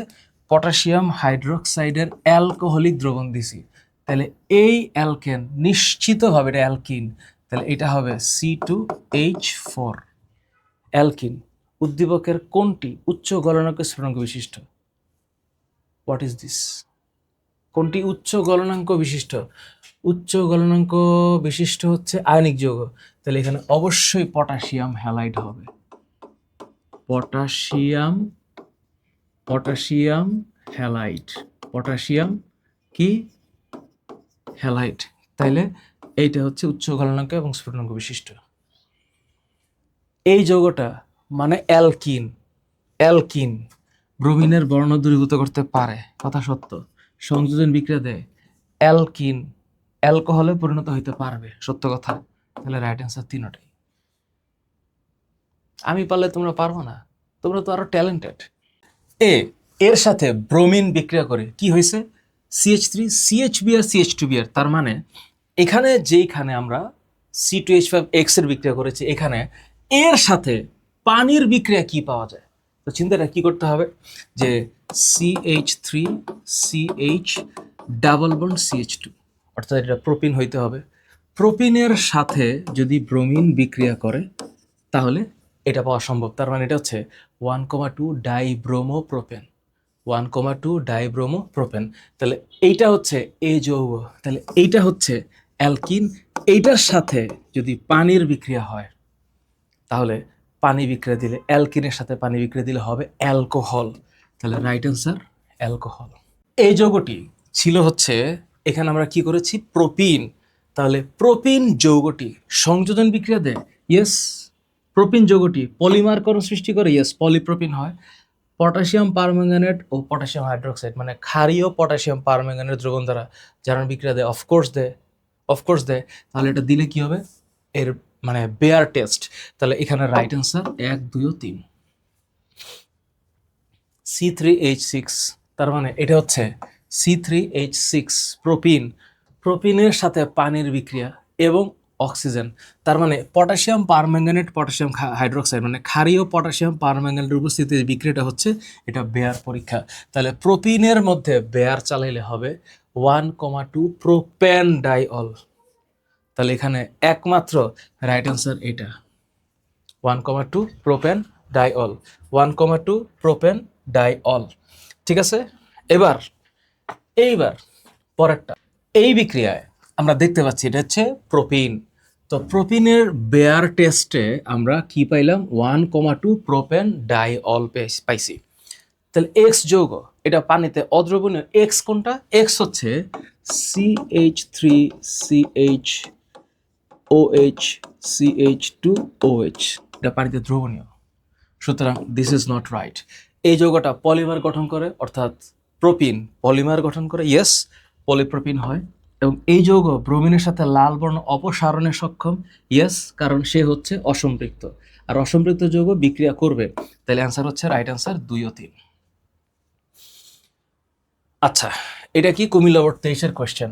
Speaker 1: পটাশিয়াম হাইড্রোক্সাইডের অ্যালকোহলিক দ্রবণ দিছি, তাহলে এই অ্যালকেন নিশ্চিতভাবে এটা অ্যালকিন, তাহলে এটা হবে C2H4। অ্যালকিন উদ্দীপকের কোনটি উচ্চ গলনাঙ্ক স্ফুটনাঙ্ক বিশিষ্ট? What is this? কোনটি উচ্চ গলনাঙ্ক বিশিষ্ট? উচ্চ গলনাঙ্ক বিশিষ্ট হচ্ছে আয়নিক যৌগ। তাহলে এখানে অবশ্যই পটাশিয়াম হ্যালাইড হবে। পটাশিয়াম পটাশিয়াম হ্যালাইড, পটাশিয়াম কি হ্যালাইড। তাইলে এইটা হচ্ছে উচ্চ গলনাঙ্ক এবং স্ফুটনাঙ্ক বিশিষ্ট। এই যৌগটা মানে অ্যালকিন। অ্যালকিন ব্রোমিনের বর্ণ দূরীভূত করতে পারে, কথা সত্য। সংযোজন বিক্রিয়া দেয়, অ্যালকিন অ্যালকোহলে পরিণত হইতে পারবে, সত্য কথা। তাহলে রাইট অ্যান্সার তিনটাই। আমি পারলে তোমরা পারবো না, তোমরা তো আরো ট্যালেন্টেড। এর সাথে ব্রোমিন বিক্রিয়া করে কি হয়েছে? CH3 CHBr CH2Br। তার মানে এখানে যেইখানে আমরা C2H5X এর বিক্রিয়া করেছি, এখানে এর সাথে পানির বিক্রিয়া কি পাওয়া যায়? তো চিন্তাটা কি করতে হবে যে CH3 CH double bond CH2, অর্থাৎ এটা প্রোপিন হইতে হবে। প্রোপিনের সাথে যদি ব্রোমিন বিক্রিয়া করে তাহলে এটা পাওয়া সম্ভব। তার মানে এটা হচ্ছে 1,2 ডাইব্রোমোপ্রোপেন, 1,2 ডাইব্রোমোপ্রোপেন। তাহলে এইটা হচ্ছে এই যৌগ, তাহলে এইটা হচ্ছে অ্যালকিন। এইটার সাথে যদি পানির বিক্রিয়া হয় তাহলে পানি বিক্রিয়া দিলে, অ্যালকিনের সাথে পানি বিক্রিয়া দিলে হবে অ্যালকোহল। তাহলে রাইট অ্যান্সার অ্যালকোহল। এই যৌগটি ছিল হচ্ছে, এখানে আমরা কি করেছি? প্রোপিন। তাহলে প্রোপিন যৌগটি সংযোজন বিক্রিয়া দেয়, ইয়েস। প্রোপিন যৌগটি পলিমারকরণ সৃষ্টি করে, ইয়েস, পলিপ্রোপিন হয়। পটাশিয়াম পারম্যাঙ্গানেট ও পটাশিয়াম হাইড্রোক্সাইড মানে ক্ষারীয় পটাশিয়াম পারম্যাঙ্গানেট দ্রবণ দ্বারা জারণ বিক্রিয়া দেয়, অফকোর্স দেয়। তাহলে এটা দিলে কি হবে? এর মানে বেয়ার টেস্ট। তাহলে এখানে রাইট অ্যান্সার 1, 2 ও 3। C3H6, তার মানে এটা হচ্ছে C3H6 প্রোপিন। প্রোপিনের সাথে পানির বিক্রিয়া এবং অক্সিজেন। তার মানে পটাশিয়াম পারম্যাঙ্গানেট পটাশিয়াম হাইড্রোক্সাইড মানে ক্ষারীয় পটাশিয়াম পারম্যাঙ্গানেটের উপস্থিতিতে বিক্রিয়াটা হচ্ছে, এটা বেয়ার পরীক্ষা। তাহলে প্রোপিনের মধ্যে বেয়ার চালাইলে হবে 1,2 প্রোপেন ডাইঅল। তাহলে এখানে একমাত্র রাইট অ্যান্সার এটা, 1,2 প্রোপেন ডাইঅল, 1,2 প্রোপেন ডাইঅল। ঠিক আছে, এইবার পরেরটা। এই বিক্রিয়ায় আমরা দেখতে পাচ্ছি এটা হচ্ছে প্রোপিন। তো প্রোপিনের বেয়ার টেস্টে আমরা কি পাইলাম? 1,2 প্রোপেন ডাইঅল পাইছি। তাহলে এক্স যৌগ, এটা পানিতে অদ্রবণীয়। এক্স কোনটা? এক্স হচ্ছে CH3CHOH CH2OH, এটা পানিতে দ্রবণীয়। সুতরাং দিস ইজ নট রাইট। এই যৌগটা পলিমার গঠন করে, অর্থাৎ প্রোপিন পলিমার গঠন করে, ইয়েস, পলিপ্রোপিন হয়। এবং এই যৌগ ব্রোমিনের সাথে লাল বর্ণ অপসারণে সক্ষম, ইয়েস, কারণ সে হচ্ছে অসম্পৃক্ত। আর অসম্পৃক্ত যৌগ বিক্রিয়া করবে। তাহলে অ্যান্সার হচ্ছে রাইট অ্যান্সার 2 ও 3। আচ্ছা, এটা কি কুমিল্লা বোর্ড 23-এর কোয়েশ্চেন।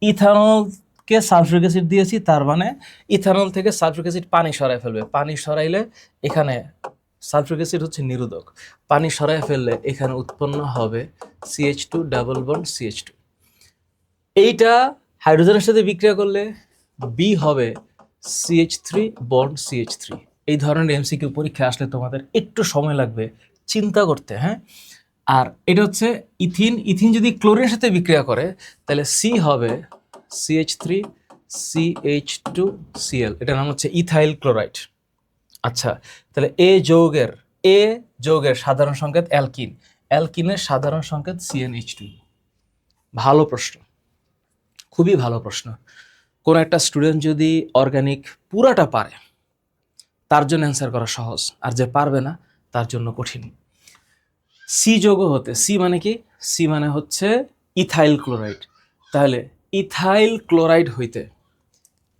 Speaker 1: ইথানলকে সালফিউরিক অ্যাসিড দিয়েছি, তার মানে ইথানল থেকে সালফিউরিক অ্যাসিড পানি সরাই ফেলবে। পানি সরাইলে এখানে সালফিউরিক অ্যাসিড হচ্ছে নিরোধক, পানি সরাই ফেললে এখানে উৎপন্ন হবে CH2 ডাবল বন্ড CH2। এইটা হাইড্রোজেনের সাথে বিক্রিয়া করলে বি হবে CH3 বন্ড CH3। এই ধরনের MCQ পরীক্ষা আসলে তোমাদের একটু সময় লাগবে চিন্তা করতে, হ্যাঁ। আর এটা হচ্ছে ইথিন। ইথিন যদি ক্লোরিনের সাথে বিক্রিয়া করে তাহলে সি হবে CH3 CH2Cl, এটার নাম হচ্ছে ইথাইল ক্লোরাইড। আচ্ছা, তাহলে এ যৌগের সাধারণ সংকেত অ্যালকিন, অ্যালকিনের সাধারণ সংকেত CnH2। ভালো প্রশ্ন, খুবই ভালো প্রশ্ন। কোন একটা স্টুডেন্ট যদি অর্গানিক পুরাটা পারে তার জন্য অ্যান্সার করা সহজ, আর যে পারবে না তার জন্য কঠিন। সি যৌগ হতে, সি মানে কি? সি মানে হচ্ছে ইথাইল ক্লোরাইড। তাহলে ইথাইল ক্লোরাইড হইতে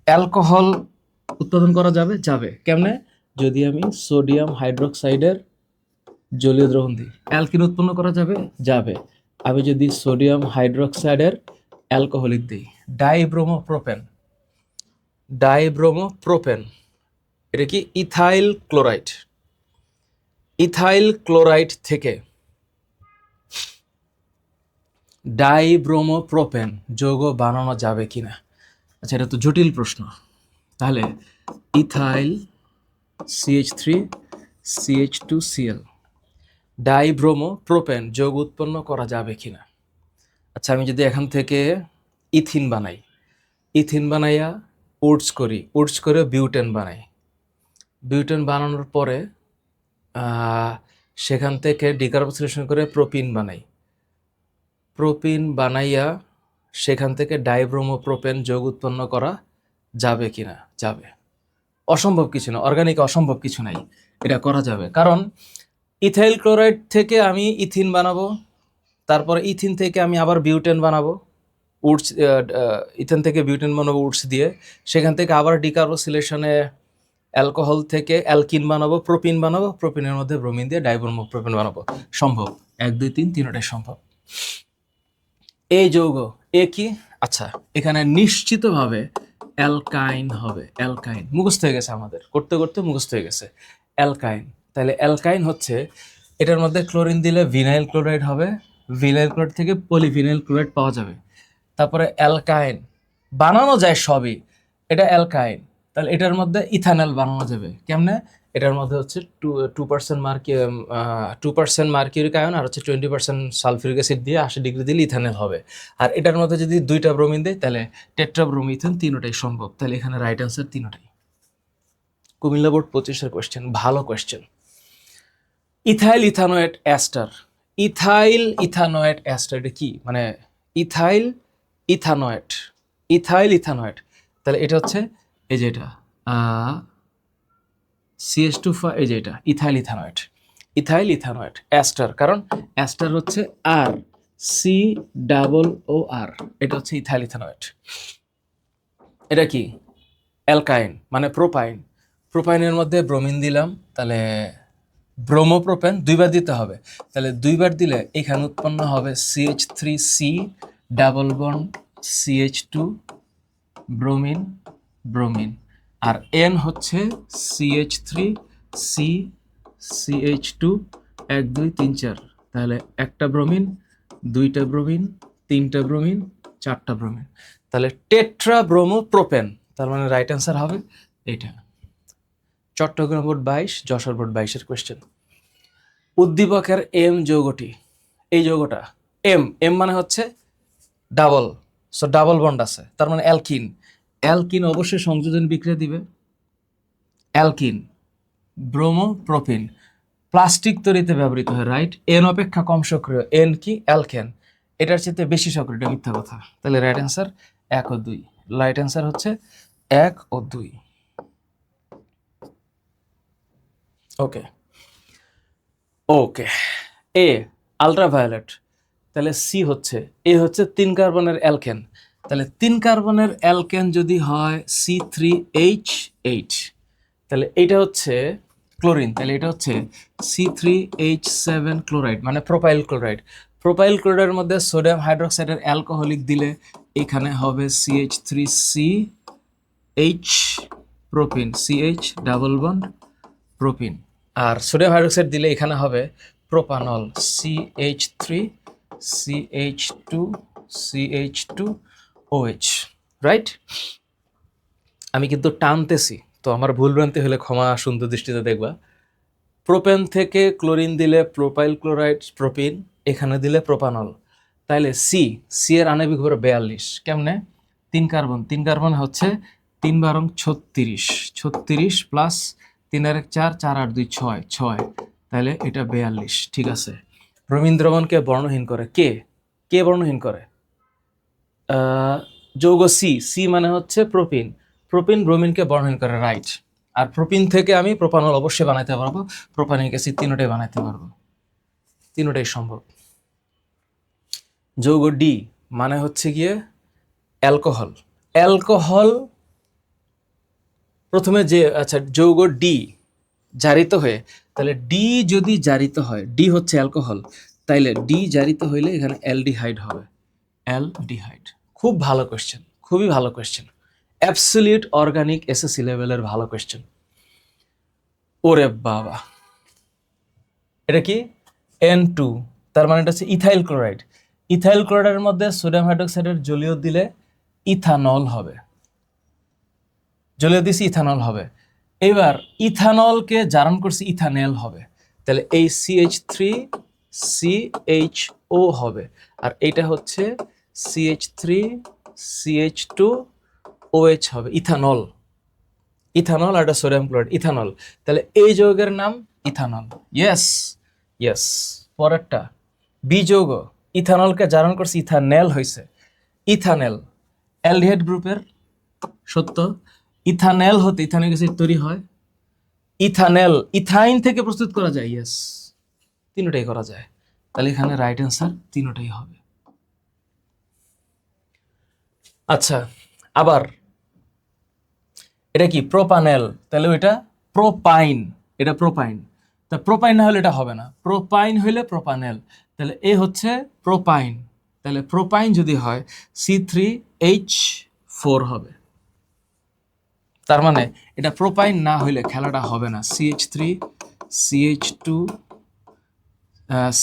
Speaker 1: অ্যালকোহল উৎপাদন করা যাবে? যাবে। কেমনে? যদি আমি সোডিয়াম হাইড্রোক্সাইডের জলীয় দ্রবণ দিই, অ্যালকিন উৎপন্ন করা যাবে? যাবে। আমি যদি সোডিয়াম হাইড্রোক্সাইডের অ্যালকোহলিক দিই, ডাইব্রোমোপ্রোপেন, এটা কি ইথাইল ক্লোরাইড। ইথাইল ক্লোরাইড থেকে ডাইব্রোমোপ্রোপেন যৌগ বানানো যাবে কিনা? আচ্ছা, এটা তো জটিল প্রশ্ন। তাহলে ethyl CH3 CH2Cl। Dibromo propane যৌগ উৎপন্ন করা যাবে কিনা? আচ্ছা, আমি যদি এখান থেকে ইথিন বানাই, ইথিন বানাইয়া উডস করে বিউটেন বানাই, বিউটেন বানানোর পরে সেখান থেকে ডিকার্বক্সিলেশন করে প্রোপিন বানাই, প্রোপিন বানাইয়া সেখান থেকে ডাইব্রোমো প্রোপেন যৌগ উৎপন্ন করা যাবে কিনা? যাবে। অসম্ভব কিছু না, অর্গানিক অসম্ভব কিছু নাই, এটা করা যাবে। কারণ ইথাইল ক্লোরাইড থেকে আমি ইথিন বানাবো, তারপরে ইথিন থেকে আমি আবার বিউটেন বানাবো, উডস ইথেন থেকে বিউটেন বানাবো উডস দিয়ে, সেখান থেকে আবার ডিকার্বক্সিলেশনে অ্যালকোহল থেকে অ্যালকিন বানাবো, প্রোপিন বানাবো, প্রোপিনের মধ্যে ব্রোমিন দিয়ে ডাইব্রোমো প্রোপেন বানাবো। সম্ভব, 1 2 3 তিনটাই সম্ভব। এই যৌগ এ কি? আচ্ছা, এখানে নিশ্চিতভাবে অ্যালকাইন হবে। অ্যালকাইন মুখস্থ হয়ে গেছে, আমাদের করতে করতে মুখস্থ হয়ে গেছে অ্যালকাইন। তাহলে অ্যালকাইন হচ্ছে, এটার মধ্যে ক্লোরিন দিলে ভিনাইল ক্লোরাইড হবে, ভিনাইল ক্লোরাইড থেকে পলিভিনাইল ক্লোরাইড পাওয়া যাবে। তারপরে অ্যালকাইন বানানো যায় সবই, এটা অ্যালকাইন। তাহলে এটার মধ্যে ইথানল বানানো যাবে কেমনে? এটার মধ্যে হচ্ছে 2% মার্কিউরিক আয়ন আর হচ্ছে 20% সালফিউরিক অ্যাসিড দিয়ে 80 ডিগ্রি দিলে ইথানল হবে। আর এটার মধ্যে যদি 2টা ব্রোমিন দেয় তাহলে টেট্রাব্রোমিথেন, তিনটাই সম্ভব। তাহলে এখানে রাইট অ্যান্সার তিনটাই। কুমিল্লা বোর্ড 25-এর কোয়েশ্চেন, ভালো question. Ethyl ethanoate ester, ethyl ethanoate ester এটা কি? মানে ইথাইল ইথানোয়েট, ইথাইল ইথানোয়েট, তাহলে এটা হচ্ছে এই যে এটা CH2, এই যে এটা ethyl ethanoate, ethyl ethanoate ester. কারণ অ্যাস্টার হচ্ছে RCOOR, এটা হচ্ছে ইথাইল ইথানোয়েট। এটা কি? অ্যালকাইন মানে প্রোপাইন, প্রোপাইনের মধ্যে ব্রোমিন দিলাম, তাহলে ব্রোমোপ্রোপেন 2বার দিতে হবে, তাহলে 2বার দিলে এখানে উৎপন্ন হবে CH3C double bond CH2 bromine bromine, আর N হচ্ছে CH3C CH2 1 2 3 4, তাহলে একটা ব্রোমিন, 2টা ব্রোমিন, 3টা ব্রোমিন, 4টা ব্রোমিন, তাহলে টেট্রা ব্রোমোপ্রোপেন। তার মানে রাইট অ্যান্সার হবে এটা। চট্টগ্রাম বোর্ড 22, যশোর বোর্ড 22-এর কোয়েশ্চেন। উদ্দীপকের এম যৌগটি, এই যৌগটা এম, এম মানে হচ্ছে ডাবল, সো ডাবল বন্ড আছে, তার মানে অ্যালকিন। অ্যালকিন অবশ্যই সংযোজন বিক্রিয়া দিবে, অ্যালকিন ব্রোমোপ্রোপিন প্লাস্টিক তৈরিতে ব্যবহৃত হয়, রাইট। এন অপেক্ষা কম সক্রিয়, এন কি? অ্যালকেন। এটার চেয়ে বেশি সক্রিয়, এটা মিথ্যা কথা। তাহলে রাইট অ্যান্সার 1 ও 2, রাইট অ্যান্সার হচ্ছে 1 ও 2। ওকে ওকে। এ আলট্রাভায়োলেট, তাহলে সি হচ্ছে, এ হচ্ছে 3 কার্বনের অ্যালকেন, তাহলে 3 কার্বনের অ্যালকেন যদি হয় C3H8, তাহলে এটা হচ্ছে ক্লোরিন, তাহলে এটা হচ্ছে C3H7 ক্লোরাইড মানে প্রোপাইল ক্লোরাইড। প্রোপাইল ক্লোরাইডের মধ্যে সোডিয়াম হাইড্রোক্সাইডের অ্যালকোহলিক দিলে এখানে হবে CH3CH propyne, CH double bond propyne, আর সোডিয়াম হাইড্রোক্সাইড দিলে এখানে হবে প্রোপানল, CH3CH2CH2OH, রাইট। আমি কিন্তু টানতেছি, তো আমার ভুলভ্রান্তি হলে ক্ষমা সুন্দর দৃষ্টিতে দেখবা। প্রোপেন থেকে ক্লোরিন দিলে প্রোপাইল ক্লোরাইড প্রোপিন, এখানে দিলে প্রোপানল, তাইলে সি, সি এর আণবিক ভর 42। কেমনে? 3 কার্বন, 3 কার্বন হচ্ছে 3 বারং 36, 36 প্লাস 3 আর 1 4, 4 আর 2 6, 6, তাহলে এটা 42। ঠিক আছে। ব্রোমিন দ্রবণকে বর্ণহীন করে কে? কে বর্ণহীন করে? যৌগ সি, সি মানে হচ্ছে প্রোপিন, প্রোপিন ব্রোমিনকে বর্ণহীন করে, রাইট। আর প্রোপিন থেকে আমি প্রোপানল অবশ্যই বানাইতে পারবো, প্রোপানিক অ্যাসিড, তিনটাই বানাইতে পারবো, তিনটাই সম্ভব। যৌগ ডি মানে হচ্ছে গিয়ে অ্যালকোহল, অ্যালকোহল প্রথমে যে, আচ্ছা যৌগ ডি জারিত হয়ে, তাহলে ডি যদি জারিত হয়, ডি হচ্ছে অ্যালকোহল, তাইলে ডি জারিত হইলে এখানে অ্যালডিহাইড হবে, অ্যালডিহাইড। খুব ভালো কোয়েশ্চেন, খুবই ভালো কোয়েশ্চেন, অ্যাবসলিউট অর্গানিক এসএসসি লেভেলের ভালো কোয়েশ্চেন। ওরে বাবা, এটা কি? N2, তার মানে এটা হচ্ছে ইথাইল ক্লোরাইড। ইথাইল ক্লোরাইডের মধ্যে সোডিয়াম হাইড্রোক্সাইডের জলীয় দিলে ইথানল হবে, জলীয় দিছি ইথানল হবে। এবার ইথানলকে জারণ করছি, ইথানেল হবে, তাহলে এই CH3CHO হবে, আর এইটা হচ্ছে CH3CH2OH হবে, ইথানল। ইথানল আর একটা সোডিয়াম ক্লোরাইড, ইথানল। তাহলে এই যৌগের নাম ইথানল। Yes, yes. পরেরটা বি যৌগ, ইথানলকে জারণ করছে, ইথানেল হয়েছে, ইথানেল অ্যালডিহাইড গ্রুপের, সত্য। ইথানেল হতে ইথানিক অ্যাসিড তৈরি হয়। ইথানেল ইথাইন থেকে প্রস্তুত করা যায়, ইয়েস, তিনটাই করা যায়। তাহলে এখানে রাইট অ্যান্সার তিনটাই হবে। আচ্ছা, আবার এটা কি প্রোপানেল, তাহলে এটা প্রোপাইন, এটা প্রোপাইন। তা প্রোপাইন না হলে এটা হবে না, প্রোপাইন হইলে প্রোপানেল, তাহলে এ হচ্ছে প্রোপাইন। তাহলে প্রোপাইন যদি হয় C3H4 হবে। তার মানে এটা প্রোপাইন না হইলে খেলাটা হবে না। CH3CH2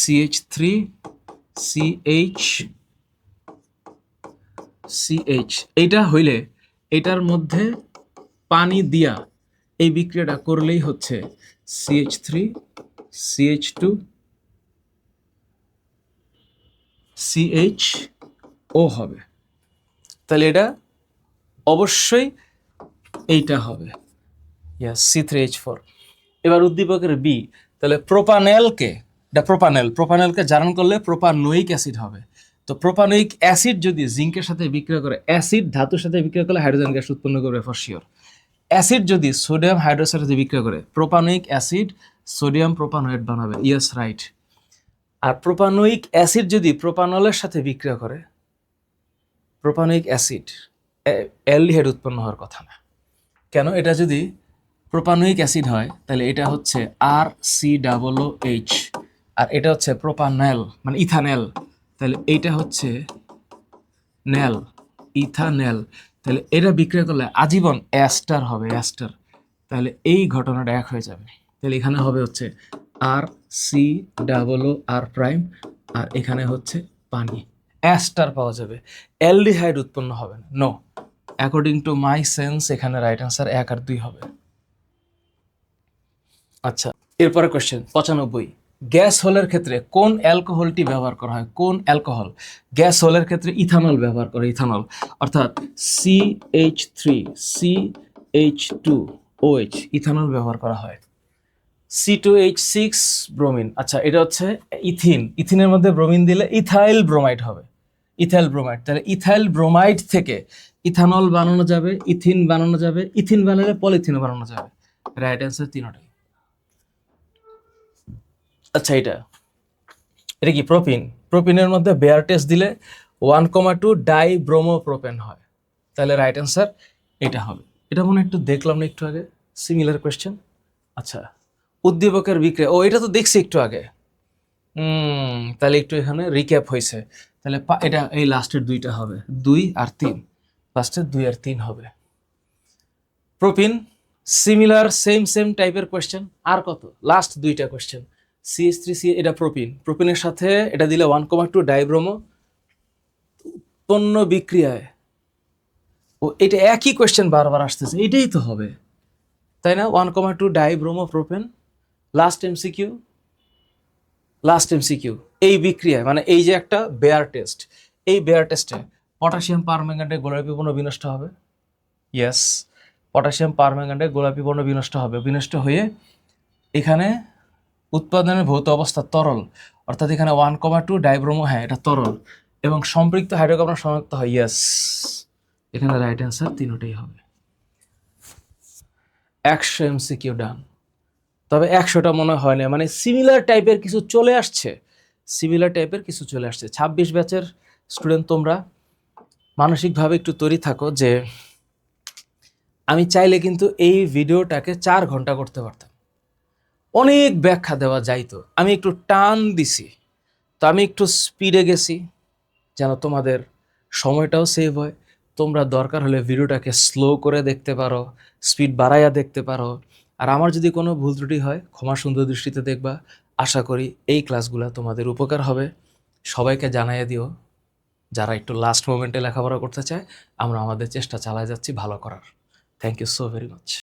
Speaker 1: CH3CH এইটা হইলে এটার মধ্যে পানি দিয়া এই বিক্রিয়াটা করলেই হচ্ছে CH3CH2CHO হবে। তাহলে এটা অবশ্যই এইটা হবে, ইয়াস, C3H4। এবার উদ্দীপকের বি, তাহলে প্রোপানেলকে, এটা প্রোপানেলকে জারণ করলে প্রোপানোয়িক অ্যাসিড হবে। তো প্রোপানোয়িক অ্যাসিড যদি জিঙ্কের সাথে বিক্রিয়া করে, অ্যাসিড ধাতুর সাথে বিক্রিয়া করলে হাইড্রোজেন গ্যাস উৎপন্ন করবে ফর শিওর। অ্যাসিড যদি সোডিয়াম হাইড্রোক্সাইডের সাথে বিক্রিয়া করে, প্রোপানোয়িক অ্যাসিড সোডিয়াম প্রোপানোয়েট বানাবে, ইয়েস, রাইট। আর প্রোপানোয়িক অ্যাসিড যদি প্রোপানলের সাথে বিক্রিয়া করে, প্রোপানোয়িক অ্যাসিড অ্যালডিহাইড উৎপন্ন হওয়ার কথা না। কেন? এটা যদি প্রোপানোয়িক অ্যাসিড হয় তাহলে এটা হচ্ছে RCOOH, আর এটা হচ্ছে প্রোপানেল মানে ইথানেল, তাহলে এইটা হচ্ছে নেল, ইথানেল। তাহলে এটা বিক্রিয়া করলে আজীবন অ্যাস্টার হবে, অ্যাস্টার। তাহলে এই ঘটনাটা এক হয়ে যাবে। তাহলে এখানে হবে হচ্ছে RCOOR', আর এখানে হচ্ছে পানি, অ্যাস্টার পাওয়া যাবে, অ্যালডিহাইড উৎপন্ন হবে না। No, according to my sense এখানে রাইট আনসার 1 আর 2 হবে। আচ্ছা, এরপরে কোশ্চেন 95, গ্যাস হোলের ক্ষেত্রে কোন অ্যালকোহলটি ব্যবহার করা হয়? কোন অ্যালকোহল? গ্যাস হোলের ক্ষেত্রে ইথানল ব্যবহার করে, ইথানল, অর্থাৎ CH3CH2OH, ইথানল ব্যবহার করা হয়। C2H6 ব্রোমিন, আচ্ছা এটা হচ্ছে ইথিন, ইথিনের মধ্যে ব্রোমিন দিলে ইথাইল ব্রোমাইড হবে, ইথাইল ব্রোমাইড। তাহলে ইথাইল ব্রোমাইড থেকে ইথানল বানানো যাবে, ইথিন বানানো যাবে, ইথিন বানালে পলিথিন বানানো যাবে। রাইট অ্যান্সার তিনটাই। আচ্ছা, এটা কি প্রোপিন? প্রোপিনের মধ্যে বেয়ার টেস্ট দিলে 1,2 ডাইব্রোমোপ্রোপেন হয়, তাহলে রাইট অ্যান্সার এটা হবে। এটা মনে একটু দেখলাম না একটু আগে, সিমিলার কোয়েশ্চেন। আচ্ছা, উদ্দীপকের বিক্রিয়া, ও এটা তো দেখছি একটু আগে। তাহলে একটু এখানে রিক্যাপ হয়েছে। তাহলে এটা এই লাস্টের দুইটা হবে, 2 আর 3, লাস্টের 2 আর 3 হবে। প্রোপিন সিমিলার, সেম টাইপের কোয়েশ্চেন। আর কত? লাস্ট দুইটা কোয়েশ্চেন। CH3C, এটা প্রোপিন, প্রোপিনের সাথে এটা দিলে 1,2 ডাইব্রোমো উৎপন্ন বিক্রিয়ায়, ও এটা একই কোয়েশ্চেন বারবার আসতেছে, এটাই তো হবে তাই না? 1,2 ডাইব্রোমো প্রোপেন, লাস্ট এমসিকিউ। এই বিক্রিয়ায় মানে এই যে একটা বেয়ার টেস্ট, এই বেয়ার টেস্টে পটাশিয়াম পারম্যাঙ্গানেটের গোলাপি বর্ণ বিনষ্ট হবে, ইয়েস, পটাশিয়াম পারম্যাঙ্গানেটের গোলাপি বর্ণ বিনষ্ট হবে, বিনষ্ট হয়ে এখানে উৎপাদনের ভৌত অবস্থা তরল, অর্থাৎ এখানে 1,2 ডাইব্রোমো, হ্যাঁ এটা তরল, এবং সম্পৃক্ত হাইড্রোকার্বন শনাক্ত হয়, ইয়েস, এখানে রাইট অ্যান্সার তিনটাই হবে। 100 এমসিকিউ ডান। তবে 100টা মনে হয় না, মানে সিমিলার টাইপের কিছু চলে আসছে, 26 ব্যাচের স্টুডেন্ট তোমরা মানসিকভাবে একটু তৈরি থাকো যে আমি চাইলে কিন্তু এই ভিডিওটাকে 4 ঘন্টা করতে পারতাম, অনেক ব্যাখ্যা দেওয়া যাইতো, আমি একটু টান দিছি, তো আমি একটু স্পিডে গেছি যেন তোমাদের সময়টাও সেভ হয়। তোমরা দরকার হলে ভিডিওটাকে স্লো করে দেখতে পারো, স্পিড বাড়াইয়া দেখতে পারো। আর আমার যদি কোনো ভুল ত্রুটি হয় ক্ষমা সুন্দর দৃষ্টিতে দেখবা। আশা করি এই ক্লাসগুলো তোমাদের উপকার হবে। সবাইকে জানাইয়া দিও যারা একটু লাস্ট মোমেন্টে লেখাপড়া করতে চায়, আমরা আমাদের চেষ্টা চালায় যাচ্ছি ভালো করার। Thank you so very much.